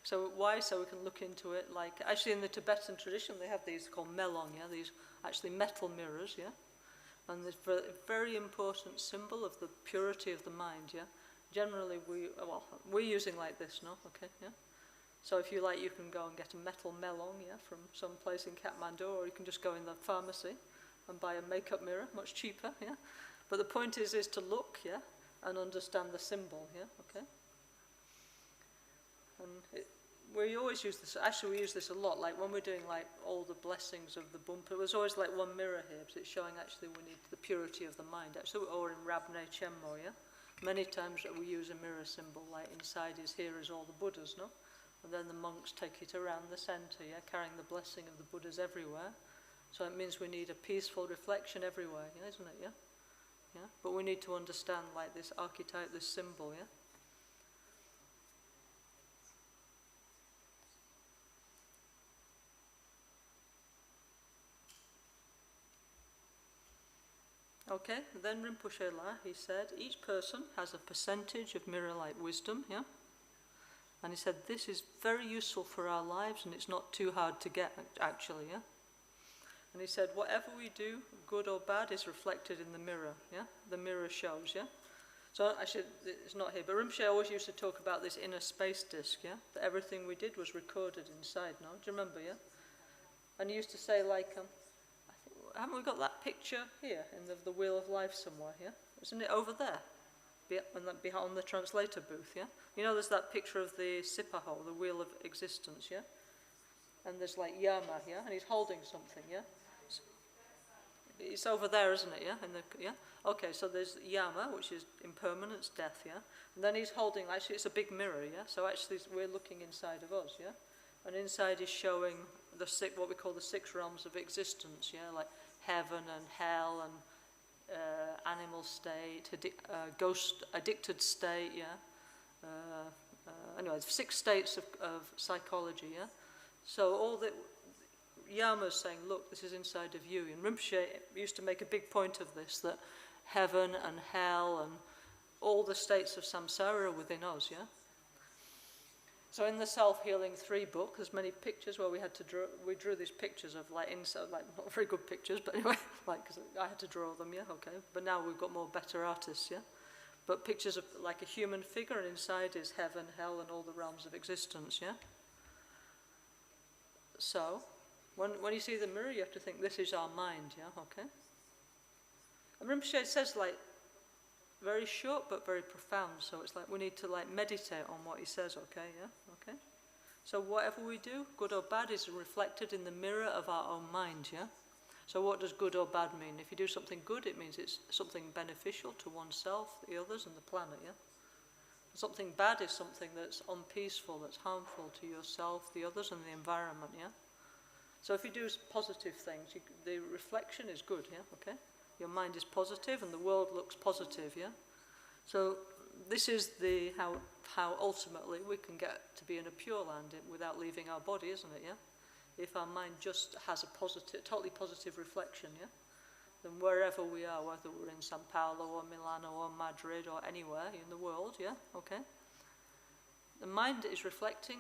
Speaker 1: So why? So we can look into it like, actually in the Tibetan tradition they have these called melong, yeah? These actually metal mirrors, yeah? And it's a very important symbol of the purity of the mind, yeah? Generally we're using like this, no? Okay, yeah? So if you like, you can go and get a metal melong, yeah, from some place in Kathmandu, or you can just go in the pharmacy and buy a makeup mirror, much cheaper, yeah? But the point is to look, yeah, and understand the symbol, yeah, okay? And we always use this, actually we use this a lot, like when we're doing like all the blessings of the bumper, there's always like one mirror here, because it's showing actually we need the purity of the mind, actually, or in Rabne Chenmo, yeah? Many times we use a mirror symbol, like inside here is all the Buddhas, no? And then the monks take it around the center, yeah, carrying the blessing of the Buddhas everywhere. So it means we need a peaceful reflection everywhere, yeah, isn't it, yeah? Yeah? But we need to understand like this archetype, this symbol, yeah? Okay, then Rinpoche La, he said, each person has a percentage of mirror-like wisdom, yeah? And he said, this is very useful for our lives and it's not too hard to get, actually, yeah? And he said, whatever we do, good or bad, is reflected in the mirror, yeah? The mirror shows, yeah? So actually, it's not here, but Rinpoche always used to talk about this inner space disk, yeah? That everything we did was recorded inside, no? Do you remember, yeah? And he used to say, like, haven't we got that picture here in the Wheel of Life somewhere, yeah? Isn't it over there? Behind the translator booth, yeah? You know there's that picture of the Sipaho, the Wheel of Existence, yeah? And there's like Yama, yeah? And he's holding something, yeah? It's over there, isn't it, yeah? Yeah? Okay, so there's Yama, which is impermanence, death, yeah? And then he's holding, actually it's a big mirror, yeah? So actually we're looking inside of us, yeah? And inside is showing what we call the 6 realms of existence, yeah? Like heaven and hell and animal state, addicted state, yeah? Anyway, 6 states of psychology, yeah? So all the Yama's saying, look, this is inside of you. And Rinpoche used to make a big point of this, that heaven and hell and all the states of samsara are within us, yeah? So in the Self-Healing 3 book, there's many pictures where we drew these pictures of like not very good pictures, but anyway, like, because I had to draw them, yeah, okay. But now we've got more better artists, yeah? But pictures of like a human figure, and inside is heaven, hell, and all the realms of existence, yeah? So, when you see the mirror, you have to think, this is our mind, yeah, okay? And Rinpoche says, like, very short but very profound, so it's like we need to like meditate on what he says, okay, yeah, okay? So whatever we do, good or bad, is reflected in the mirror of our own mind, yeah? So what does good or bad mean? If you do something good, it means it's something beneficial to oneself, the others, and the planet, yeah? Something bad is something that's unpeaceful, that's harmful to yourself, the others, and the environment, yeah? So if you do positive things, the reflection is good, yeah, okay? Your mind is positive and the world looks positive, yeah? So this is how ultimately we can get to be in a pure land without leaving our body, isn't it, yeah? If our mind just has a totally positive reflection, yeah? Then wherever we are, whether we're in Sao Paulo or Milano or Madrid or anywhere in the world, yeah, okay? The mind is reflecting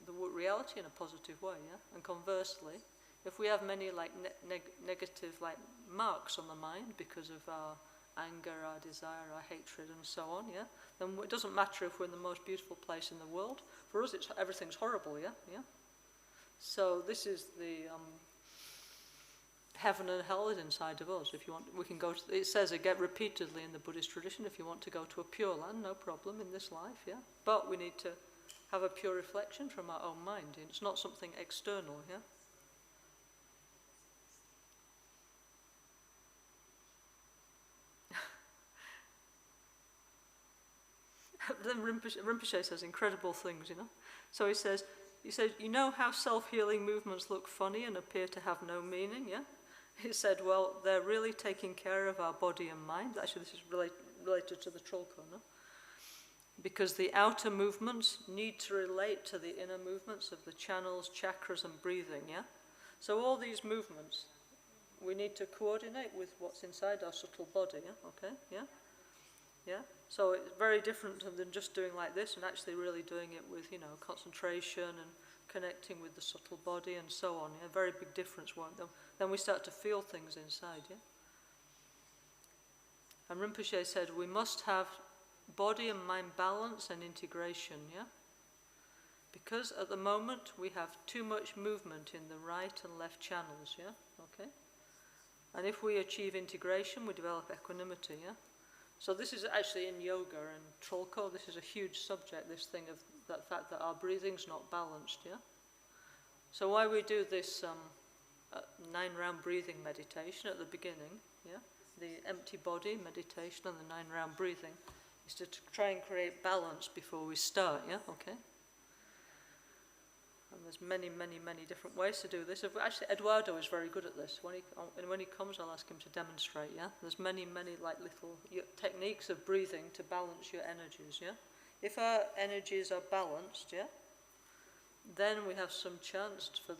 Speaker 1: the reality in a positive way, yeah? And conversely, if we have many like negative like marks on the mind because of our anger, our desire, our hatred, and so on, yeah, then it doesn't matter if we're in the most beautiful place in the world. For us, everything's horrible, yeah, yeah. So this is the heaven and hell is inside of us. If you want, we can go. It says again repeatedly in the Buddhist tradition, if you want to go to a pure land, no problem in this life, yeah. But we need to have a pure reflection from our own mind. It's not something external, yeah. Then Rinpoche says incredible things, you know. So he says, you know how self-healing movements look funny and appear to have no meaning, yeah? He said, well, they're really taking care of our body and mind. Actually, this is related to the Trolko, no? Because the outer movements need to relate to the inner movements of the channels, chakras, and breathing, yeah? So all these movements, we need to coordinate with what's inside our subtle body, yeah? Okay, yeah? Yeah? So it's very different than just doing like this and actually really doing it with, you know, concentration and connecting with the subtle body and so on. Yeah? Very big difference. Then we start to feel things inside. Yeah? And Rinpoche said we must have body and mind balance and integration. Yeah? Because at the moment we have too much movement in the right and left channels. Yeah? Okay? And if we achieve integration, we develop equanimity. Yeah? So this is actually in yoga and Trolko, this is a huge subject, this thing of that fact that our breathing's not balanced, yeah? So why we do this 9-round breathing meditation at the beginning, yeah? The empty body meditation and the 9-round breathing is to try and create balance before we start, yeah? Okay? And there's many, many, many different ways to do this. Actually, Eduardo is very good at this. When he comes, I'll ask him to demonstrate, yeah? There's many, many like little techniques of breathing to balance your energies, yeah? If our energies are balanced, yeah, then we have some chance for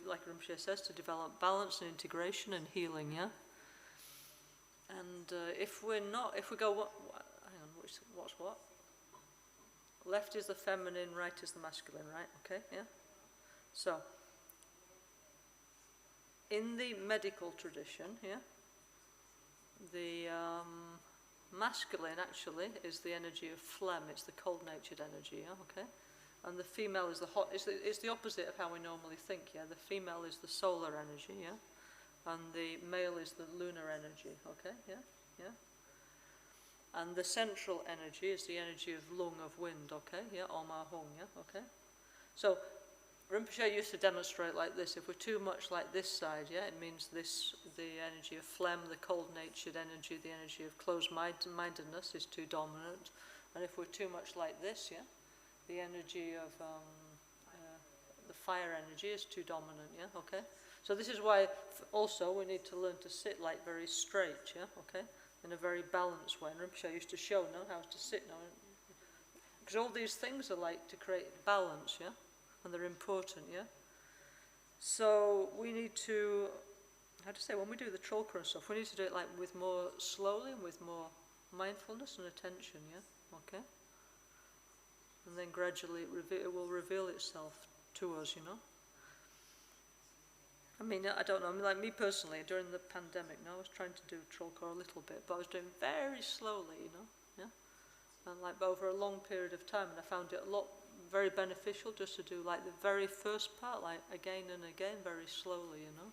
Speaker 1: like Rinpoche says, to develop balance and integration and healing, yeah? And if we go, hang on, what's what? Left is the feminine, right is the masculine, right? Okay, yeah? So, in the medical tradition, yeah, the masculine actually is the energy of phlegm, it's the cold-natured energy, yeah, okay? And the female is the hot, it's the opposite of how we normally think, yeah? The female is the solar energy, yeah? And the male is the lunar energy, okay, yeah, yeah? And the central energy is the energy of lung, of wind, okay? Yeah, Oma Hung, yeah, okay? So, Rinpoche used to demonstrate like this. If we're too much like this side, yeah, it means the energy of phlegm, the cold-natured energy, the energy of closed-mindedness is too dominant. And if we're too much like this, yeah, the energy of the fire energy is too dominant, yeah, okay? So this is why also we need to learn to sit like very straight, yeah, okay? In a very balanced way. And Rinpoche used to show how to sit now. Because all these things are like to create balance, yeah? And they're important, yeah? So we need to, when we do the Trolka and stuff, we need to do it like with more slowly, with more mindfulness and attention, yeah? Okay? And then gradually it will reveal itself to us, you know? I mean, I don't know, I mean, like me personally, during the pandemic, I was trying to do Trolka a little bit, but I was doing very slowly, you know, yeah? And like over a long period of time, and I found it very beneficial just to do like the very first part, like again and again, very slowly, you know?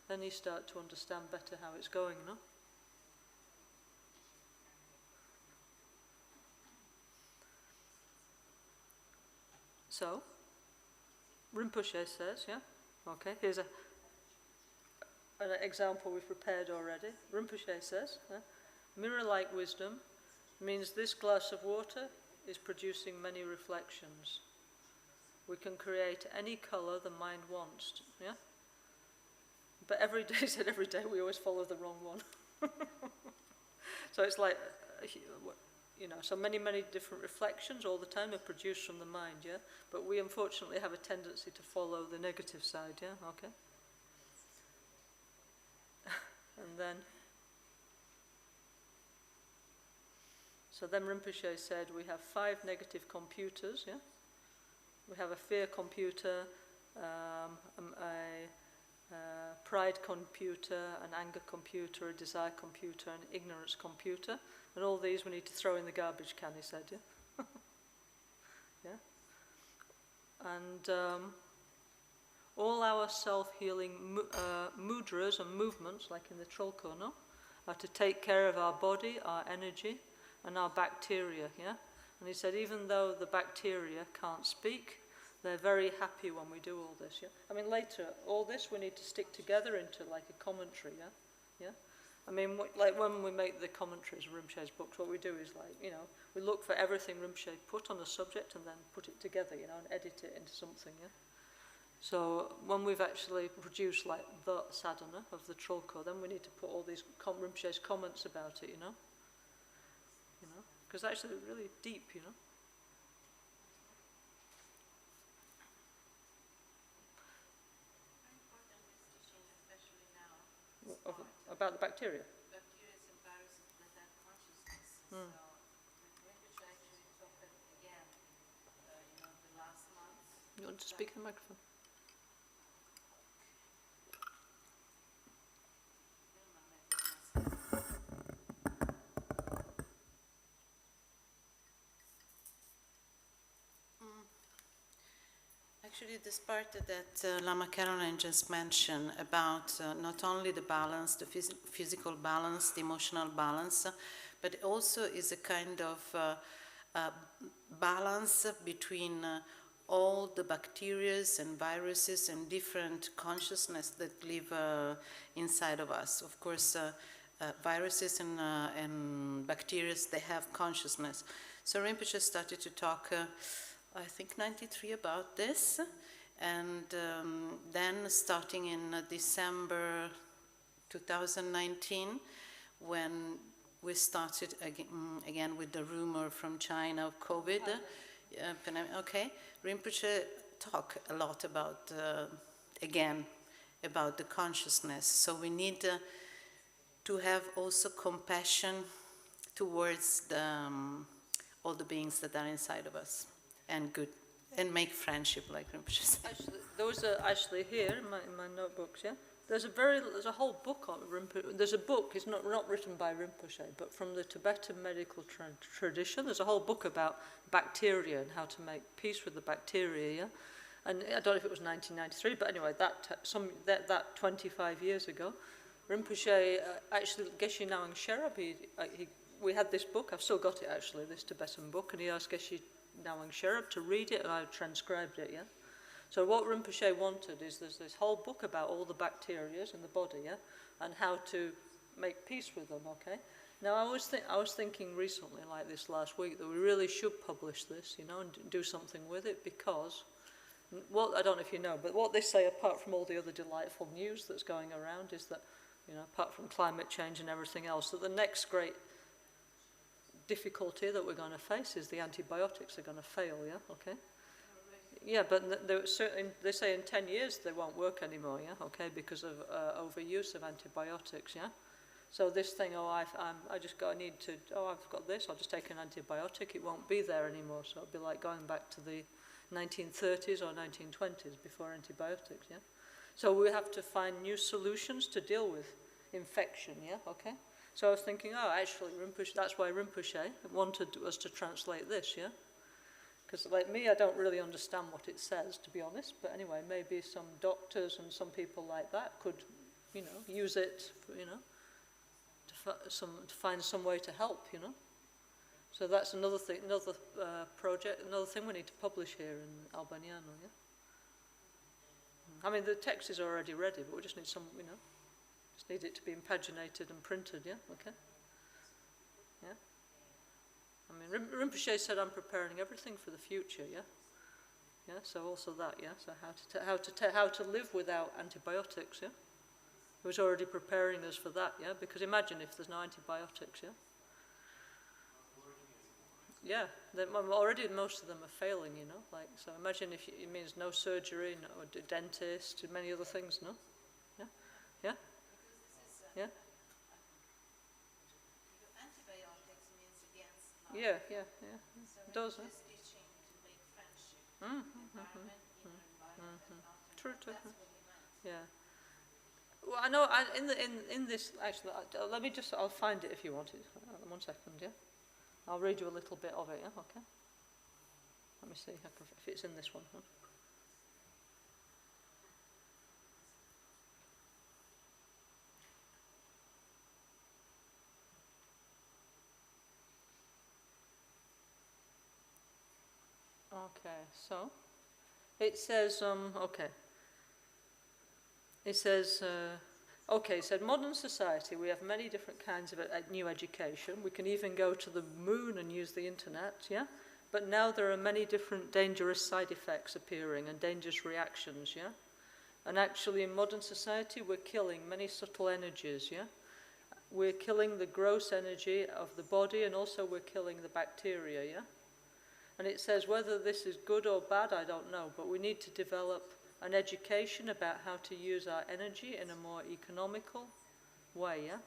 Speaker 1: Then you start to understand better how it's going, you know? So, Rinpoche says, yeah? Okay, here's an example we've prepared already. Rinpoche says, mirror-like wisdom means this glass of water is producing many reflections. We can create any colour the mind wants, yeah? But every day we always follow the wrong one. So it's like, you know, so many, many different reflections all the time are produced from the mind, yeah? But we unfortunately have a tendency to follow the negative side, yeah? Okay? And then, so then Rinpoche said we have 5 negative computers, yeah? We have a fear computer, a pride computer, an anger computer, a desire computer, an ignorance computer, and all these we need to throw in the garbage can, he said, yeah? Yeah? And all our self-healing mudras and movements, like in the Trolko, no? Are to take care of our body, our energy, and our bacteria, yeah? And he said even though the bacteria can't speak, they're very happy when we do all this, yeah? I mean, later, all this we need to stick together into like a commentary, yeah? Yeah? I mean, like when we make the commentaries of Rinpoche's books, what we do is like, you know, we look for everything Rinpoche put on a subject and then put it together, you know, and edit it into something, yeah? So when we've actually produced like the sadhana of the Trolko, then we need to put all these Rinpoche's comments about it, you know? You know? Because actually it's really deep, you know? About the bacteria?
Speaker 7: Bacteria and viruses that have consciousness.
Speaker 1: You want to speak in the microphone?
Speaker 7: Actually, this part that Lama Caroline just mentioned about not only the balance, the physical balance, the emotional balance, but also is a kind of balance between all the bacteria and viruses and different consciousness that live inside of us. Of course, viruses and bacteria, they have consciousness. So Rinpoche started to talk I think 93 about this, and then starting in December 2019, when we started again with the rumor from China of COVID, okay, Rinpoche talked a lot about, again, about the consciousness. So we need to have also compassion towards all the beings that are inside of us. And good, and make friendship, like Rinpoche said.
Speaker 1: Actually, those are actually here in my notebooks. Yeah, there's a whole book on Rinpoche. There's a book. It's not written by Rinpoche, but from the Tibetan medical tradition. There's a whole book about bacteria and how to make peace with the bacteria. Yeah, and I don't know if it was 1993, but anyway, that 25 years ago, Rinpoche actually Geshe Nawang Sherab. We had this book. I've still got it actually. This Tibetan book, and he asked Geshe Nawang Sherab to read it, and I transcribed it, yeah? So what Rinpoche wanted is there's this whole book about all the bacteria in the body, yeah? And how to make peace with them, okay? Now, I was thinking recently, like this last week, that we really should publish this, you know, and do something with it, because, I don't know if you know, but what they say, apart from all the other delightful news that's going around, is that, you know, apart from climate change and everything else, that the next great difficulty that we're going to face is the antibiotics are going to fail, yeah, okay? Yeah, but they say in 10 years they won't work anymore, yeah, okay, because of overuse of antibiotics, yeah? So this thing, I've got this, I'll just take an antibiotic, it won't be there anymore, so it'll be like going back to the 1930s or 1920s before antibiotics, yeah? So we have to find new solutions to deal with infection, yeah, okay? So I was thinking, actually, Rinpoche, that's why Rinpoche wanted us to translate this, yeah? Because like me, I don't really understand what it says, to be honest. But anyway, maybe some doctors and some people like that could, you know, use it, for, you know, to find some way to help, you know? So that's another thing, another project, another thing we need to publish here in Albaniano, yeah? I mean, the text is already ready, but we just need some, you know, just need it to be impaginated and printed, yeah? Okay? Yeah? I mean, Rinpoche said I'm preparing everything for the future, yeah? Yeah, so also that, yeah? So how to live without antibiotics, yeah? He was already preparing us for that, yeah? Because imagine if there's no antibiotics, yeah? Yeah, already most of them are failing, you know? Like, so imagine if it means no surgery, no dentist, many other things, no? Yeah? Yeah? Yeah?
Speaker 7: Antibiotics means against life.
Speaker 1: Yeah, yeah, yeah.
Speaker 7: So
Speaker 1: It does, huh?
Speaker 7: just itching to make friendship.
Speaker 1: Environment. True, true.
Speaker 7: That's what he meant.
Speaker 1: Yeah. Well, I know. In this actually, let me just. I'll find it if you want it. 1 second, yeah. I'll read you a little bit of it. Yeah. Okay. Let me see if it's in this one. Huh? Okay, so it says, okay. It says, it said, modern society, we have many different kinds of new education. We can even go to the moon and use the internet, yeah? But now there are many different dangerous side effects appearing and dangerous reactions, yeah? And actually in modern society, we're killing many subtle energies, yeah? We're killing the gross energy of the body, and also we're killing the bacteria, yeah? And it says whether this is good or bad, I don't know, but we need to develop an education about how to use our energy in a more economical way, yeah?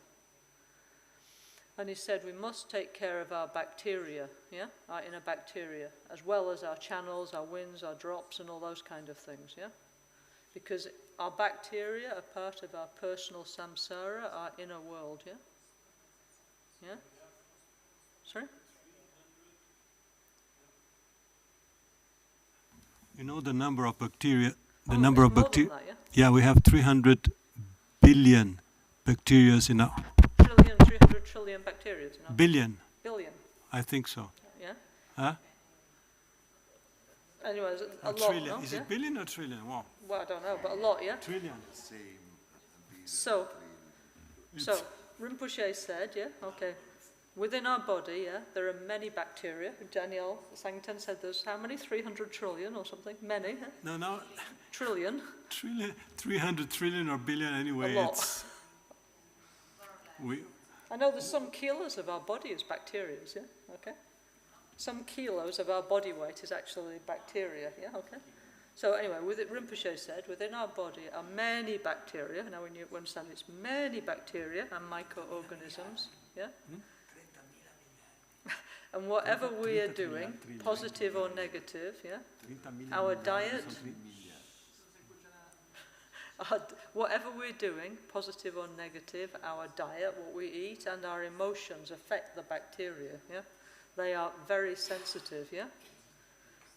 Speaker 1: And he said we must take care of our bacteria, yeah, our inner bacteria, as well as our channels, our winds, our drops, and all those kind of things, yeah? Because our bacteria are part of our personal samsara, our inner world, yeah? Yeah? Sorry?
Speaker 5: You know the number of bacteria, the
Speaker 1: Oh,
Speaker 5: number
Speaker 1: it's
Speaker 5: of
Speaker 1: more than
Speaker 5: bacteria.
Speaker 1: that, yeah?
Speaker 5: Yeah, we have 300 billion bacteria in our...
Speaker 1: 300 trillion bacteria, you know?
Speaker 5: Billion,
Speaker 1: Billion,
Speaker 5: I think so.
Speaker 1: yeah?
Speaker 5: Huh?
Speaker 1: Anyways, a
Speaker 5: Or
Speaker 1: lot,
Speaker 5: trillion.
Speaker 1: no?
Speaker 5: Is
Speaker 1: Yeah?
Speaker 5: it billion or trillion? Wow.
Speaker 1: Well, I don't know, but a lot, yeah?
Speaker 5: Trillion.
Speaker 1: So Rinpoche said, yeah, okay, within our body, yeah, there are many bacteria. Daniel Sangten said there's how many? 300 trillion or something? Many, huh?
Speaker 5: No,
Speaker 1: Trillion.
Speaker 5: trillion, 300 trillion or billion anyway.
Speaker 1: A lot.
Speaker 5: It's,
Speaker 1: I know there's some kilos of our body is bacteria, yeah, okay? Some kilos of our body weight is actually bacteria, yeah, okay? So anyway, Rinpoche said, within our body are many bacteria. Now when you understand it's many bacteria and microorganisms, yeah? And whatever we are doing, positive or negative, yeah? Our diet, whatever we're doing, positive or negative, our diet, what we eat, and our emotions affect the bacteria, yeah? They are very sensitive, yeah?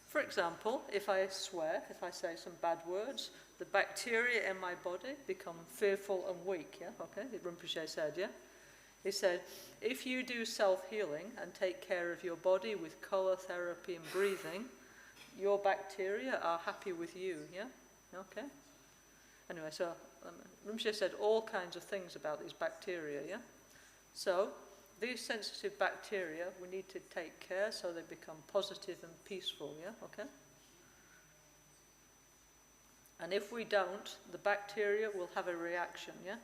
Speaker 1: For example, if I swear, if I say some bad words, the bacteria in my body become fearful and weak, yeah? Okay, Rinpoche said, yeah? He said, if you do self-healing and take care of your body with color therapy and breathing, your bacteria are happy with you, yeah? Okay? Anyway, so Rinpoche said all kinds of things about these bacteria, yeah? So, these sensitive bacteria, we need to take care so they become positive and peaceful, yeah? Okay? And if we don't, the bacteria will have a reaction, yeah?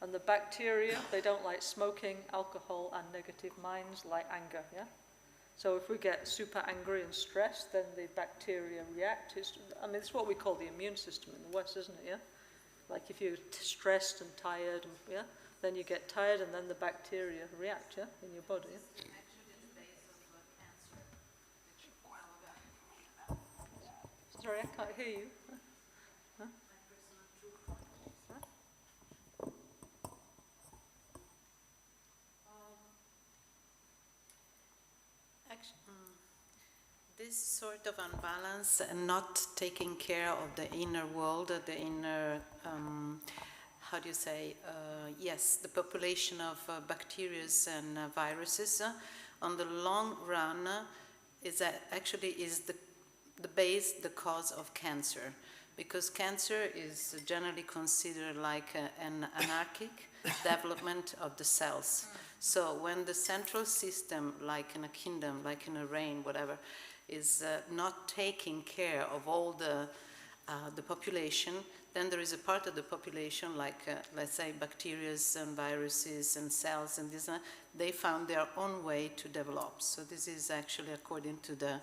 Speaker 1: And the bacteria, they don't like smoking, alcohol, and negative minds like anger, yeah? So if we get super angry and stressed, then the bacteria react. It's what we call the immune system in the West, isn't it, yeah? Like if you're stressed and tired, yeah? Then you get tired and then the bacteria react, yeah? In your body, yeah? Sorry, I can't hear you. Huh?
Speaker 7: This sort of unbalance and not taking care of the inner world, the inner, how do you say, yes, the population of bacteria and viruses, on the long run is actually the base, the cause of cancer. Because cancer is generally considered like an anarchic development of the cells. So when the central system, like in a kingdom, like in a reign, whatever, is not taking care of all the population, then there is a part of the population, like let's say bacteria and viruses and cells and this, they found their own way to develop. So this is actually according to the,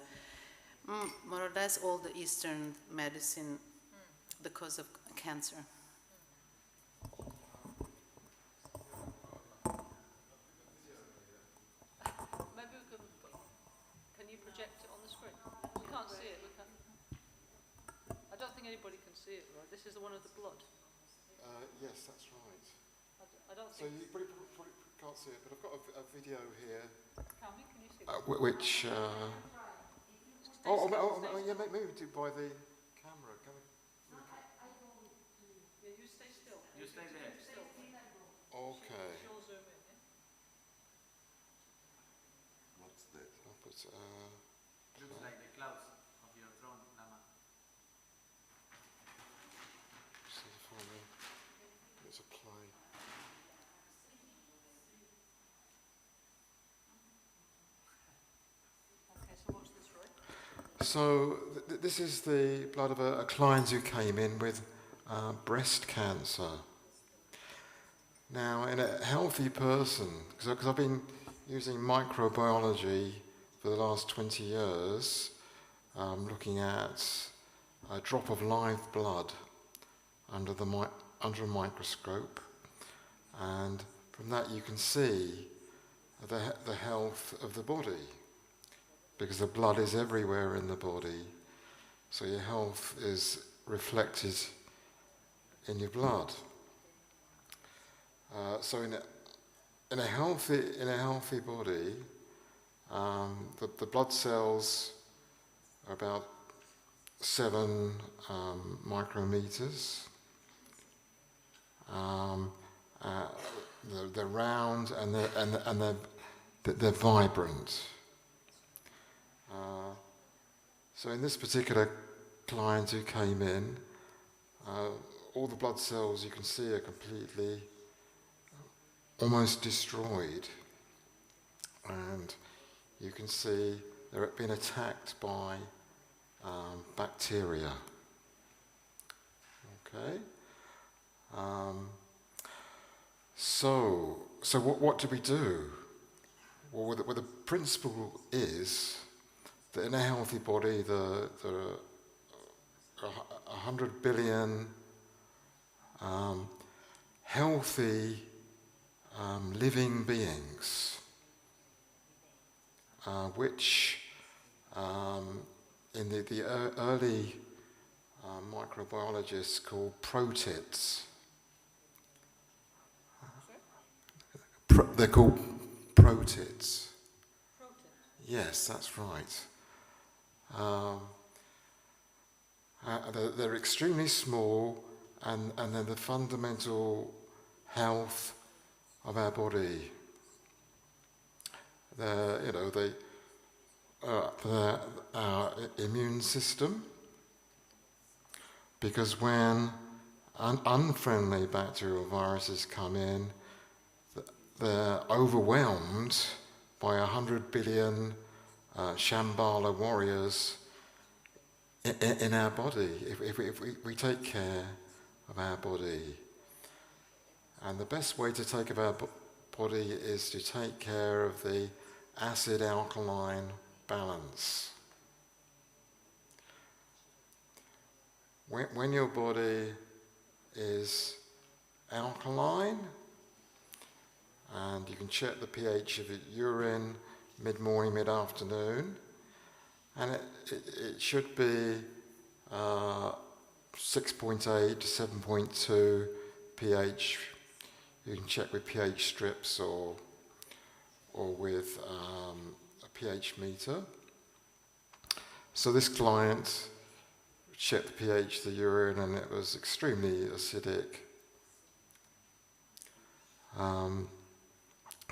Speaker 7: more or less all the Eastern medicine, the cause of cancer.
Speaker 1: Maybe we can you project it on the screen? We can't see it, we can. I don't think anybody can see it, right? This is the one of the blood.
Speaker 2: Yes, that's right.
Speaker 1: I don't
Speaker 2: So
Speaker 1: think...
Speaker 2: you probably can't see it, but I've got a video here
Speaker 1: Can you see it?
Speaker 2: which... yeah, maybe do by the camera. Can we?
Speaker 1: Yeah, you stay still.
Speaker 4: You stay there.
Speaker 2: Okay.
Speaker 1: She'll zoom in, yeah?
Speaker 2: What's that? I'll put...
Speaker 4: Looks like the clouds of your throne, Lama.
Speaker 2: see if I know. It's a play.
Speaker 1: Okay, so what's this, Roy?
Speaker 2: So this is the blood of a client who came in with breast cancer. Now, in a healthy person, because I've been using microbiology for the last 20 years, looking at a drop of live blood under a microscope, and from that you can see the health of the body, because the blood is everywhere in the body, so your health is reflected in your blood. So in a healthy body, the blood cells are about 7 micrometers. They're round and they're vibrant. So in this particular client who came in, all the blood cells you can see are completely, almost destroyed, and you can see they're being attacked by bacteria. Okay. So what do we do? Well, the principle is that in a healthy body, there are 100 billion healthy living beings, which in the early microbiologists called protids. They're called protids. Yes, that's right. They're extremely small, and they're the fundamental health of our body. They're our immune system, because when unfriendly bacterial viruses come in, they're overwhelmed by 100 billion Shambhala warriors in our body, if we take care of our body. And the best way to take care of our body is to take care of the acid-alkaline balance. When your body is alkaline, and you can check the pH of your urine mid-morning, mid-afternoon, and it should be 6.8 to 7.2 pH. You can check with pH strips or with a pH meter. So this client checked the pH of the urine, and it was extremely acidic.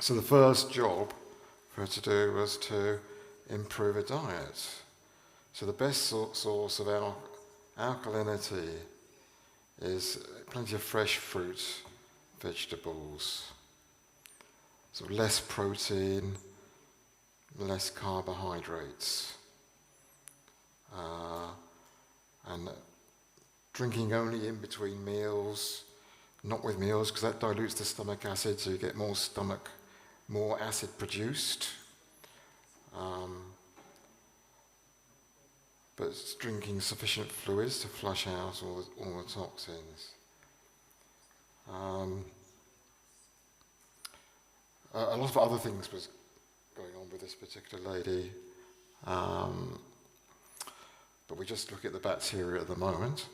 Speaker 2: So the first job for her to do was to improve her diet. So the best source of alkalinity is plenty of fresh fruit, vegetables. So less protein, less carbohydrates. And drinking only in between meals, not with meals, because that dilutes the stomach acid, so you get more acid produced. But it's drinking sufficient fluids to flush out all the toxins. A lot of other things was going on with this particular lady, but we just look at the bacteria at the moment.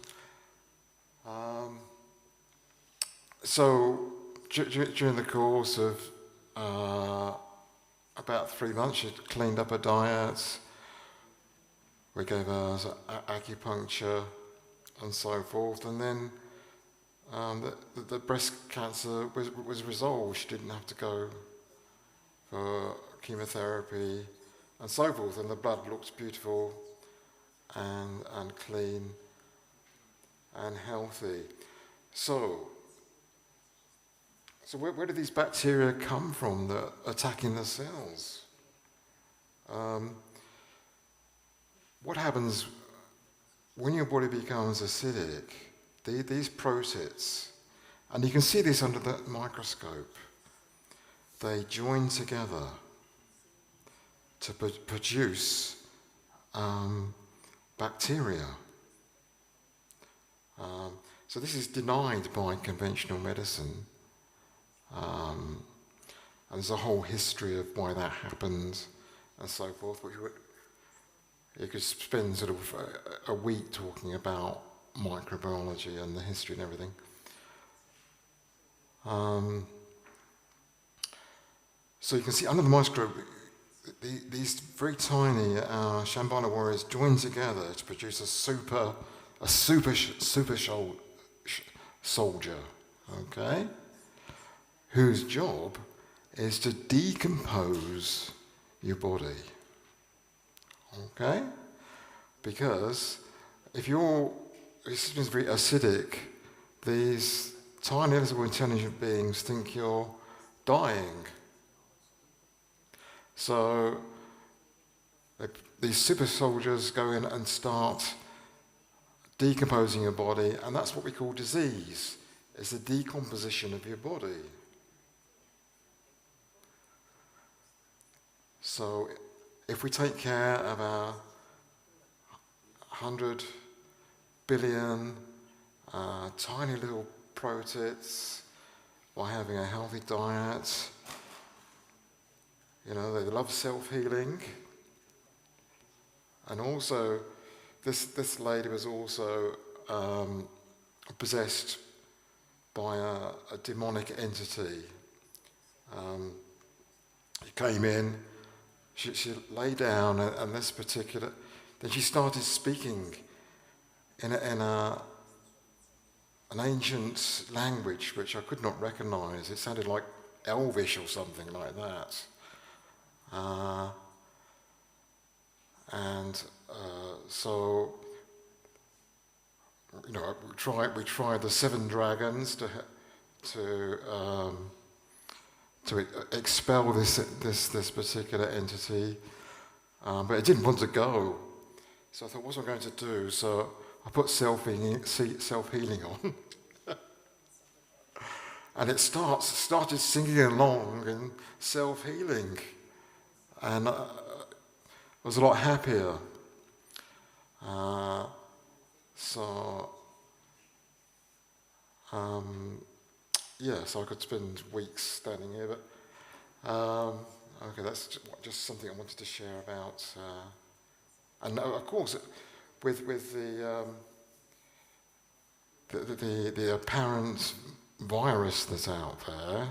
Speaker 2: So during the course of about 3 months, she cleaned up her diet. We gave her acupuncture and so forth, and then the breast cancer was resolved. She didn't have to go for chemotherapy and so forth, and the blood looks beautiful and clean and healthy. So where do these bacteria come from that are attacking the cells? What happens when your body becomes acidic? These protids, and you can see this under the microscope, they join together to produce bacteria. So this is denied by conventional medicine. And there's a whole history of why that happened and so forth, which you could spend sort of a week talking about microbiology and the history and everything. So you can see under the microscope, these very tiny Shambhala warriors join together to produce a super soldier, okay, whose job is to decompose your body, okay? Because if your system is very acidic, these tiny little intelligent beings think you're dying. So these super soldiers go in and start decomposing your body, and that's what we call disease. It's the decomposition of your body. So if we take care of our 100 billion tiny little protids by having a healthy diet, you know, they love self-healing. And also, this lady was also possessed by a demonic entity. She came in, she lay down, and this particular... Then she started speaking in an ancient language which I could not recognize. It sounded like Elvish or something like that. So, you know, we tried the 7 dragons to expel this particular entity, but it didn't want to go. So I thought, what was I going to do? So I put self-healing on. And it started singing along and self-healing. And I was a lot happier. So I could spend weeks standing here. But okay, that's just something I wanted to share about. And of course, with the apparent virus that's out there,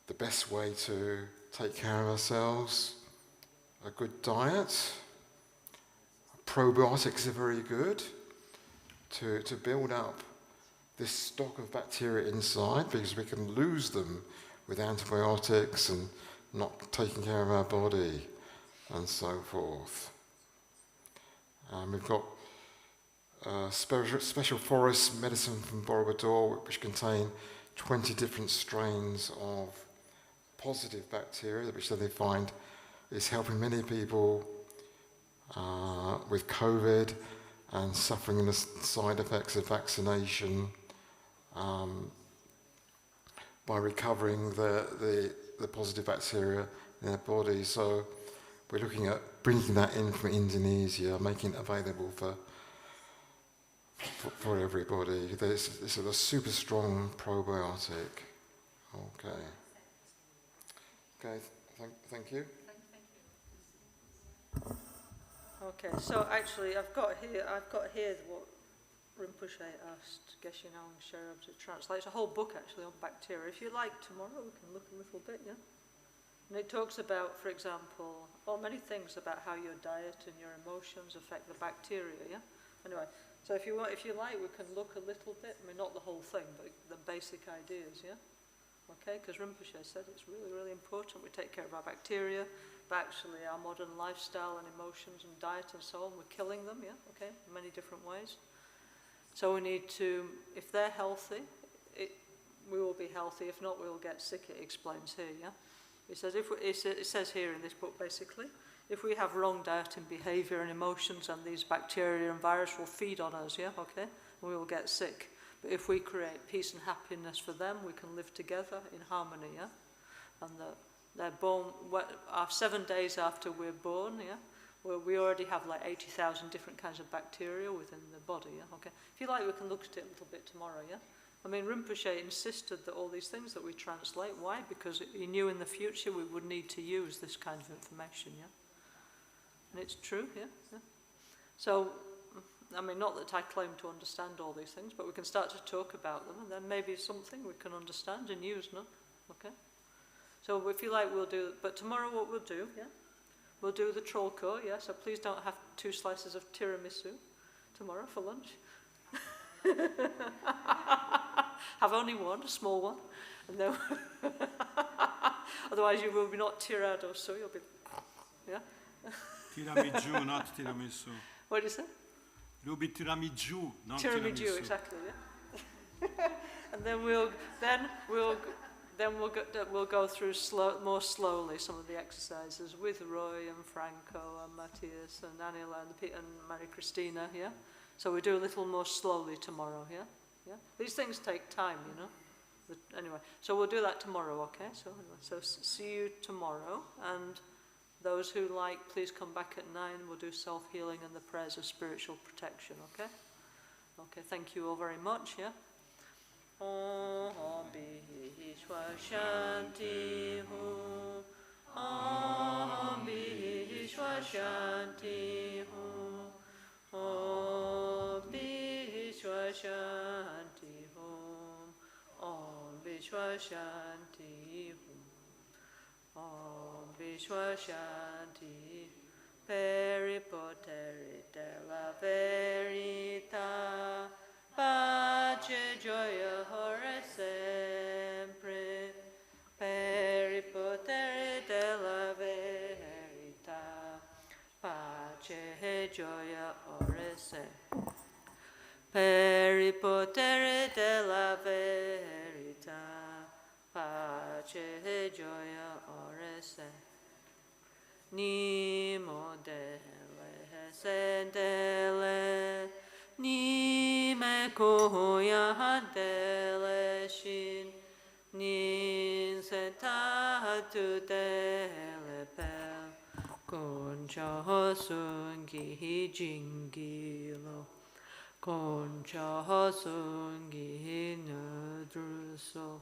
Speaker 2: the best way to take care of ourselves, a good diet. Probiotics are very good to build up this stock of bacteria inside, because we can lose them with antibiotics and not taking care of our body and so forth. We've got special forest medicine from Borobudur, which contain 20 different strains of positive bacteria, which they find is helping many people with COVID and suffering the side effects of vaccination by recovering the positive bacteria in their body. So we're looking at bringing that in from Indonesia, making it available for everybody. This is a super strong probiotic. Okay. Okay, thank you.
Speaker 1: Okay, so actually I've got here what Rinpoche asked Geshe Naung Sherab to translate. It's a whole book actually on bacteria. If you like, tomorrow we can look a little bit, yeah? And it talks about, for example, many things about how your diet and your emotions affect the bacteria, yeah? Anyway, so if you like, we can look a little bit. I mean, not the whole thing, but the basic ideas, yeah? Okay, because Rinpoche said it's really, really important we take care of our bacteria, but actually our modern lifestyle and emotions and diet and so on, we're killing them, yeah? Okay, in many different ways. So we need to, if they're healthy, we will be healthy. If not, we will get sick, it explains here, yeah? It says, it says here in this book, basically, if we have wrong diet and behavior and emotions, and these bacteria and virus will feed on us, yeah, okay, and we will get sick. But if we create peace and happiness for them, we can live together in harmony, yeah? And they're born, 7 days after we're born, yeah? Well, we already have like 80,000 different kinds of bacteria within the body, yeah? Okay. If you like, we can look at it a little bit tomorrow, yeah? I mean, Rinpoche insisted that all these things that we translate, why? Because he knew in the future we would need to use this kind of information, yeah? And it's true, yeah? Yeah. So, I mean, not that I claim to understand all these things, but we can start to talk about them, and then maybe something we can understand and use, no? Okay? So if you like, we'll do, but tomorrow what we'll do, yeah? We'll do the troll core, yeah? So please don't have 2 slices of tiramisu tomorrow for lunch. Have only one, a small one, and then otherwise you will be not tirado, so you'll be, yeah?
Speaker 5: Tiramisu, not tiramisu.
Speaker 1: What did you say?
Speaker 5: It'll be tiramisu, not
Speaker 1: Tiramisu,
Speaker 5: tiramisu.
Speaker 1: exactly, yeah. And then we'll go through more slowly some of the exercises with Roy and Franco and Matthias and Anila and Mary Christina, yeah? So we do a little more slowly tomorrow, yeah? Yeah? These things take time, you know? But anyway, so we'll do that tomorrow, okay? So anyway, so see you tomorrow, and those who like, please come back at 9. We'll do self-healing and the prayers of spiritual protection, okay? Okay, thank you all very much, yeah? Om Bhishwa Shanti Hu. Om Bhishwa Shanti Hu. Om Bhishwa Shanti Hu. Om Bhishwa Shanti Hu. Om Vishwa Shanti, peripotere della verità, pace, gioia, ora e sempre, peripotere della verità, pace e gioia, ora e sempre, peripotere della verità, pace e gioia, ora e sempre. Nimo dele sendele, nime koya dele shin, nin sentatu dele pel, concha sungi jingilo, concha sungi nudruso,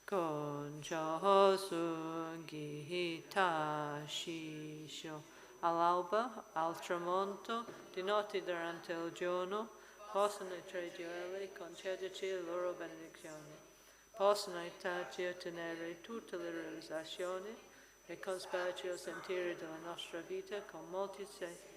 Speaker 1: concha sungi tasciscio, all'alba, al tramonto, di notte durante il giorno, possono i 3 gioielli concederci le loro benedizioni, possono aiutarci a ottenere tutte le realizzazioni e con spazio sentire della nostra vita con molti segni.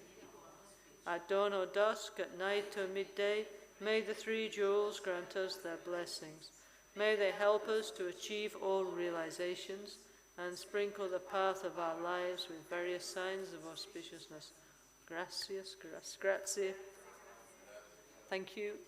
Speaker 1: At dawn or dusk, at night or midday, may the 3 jewels grant us their blessings. May they help us to achieve all realizations and sprinkle the path of our lives with various signs of auspiciousness. Gracias, grazie. Thank you.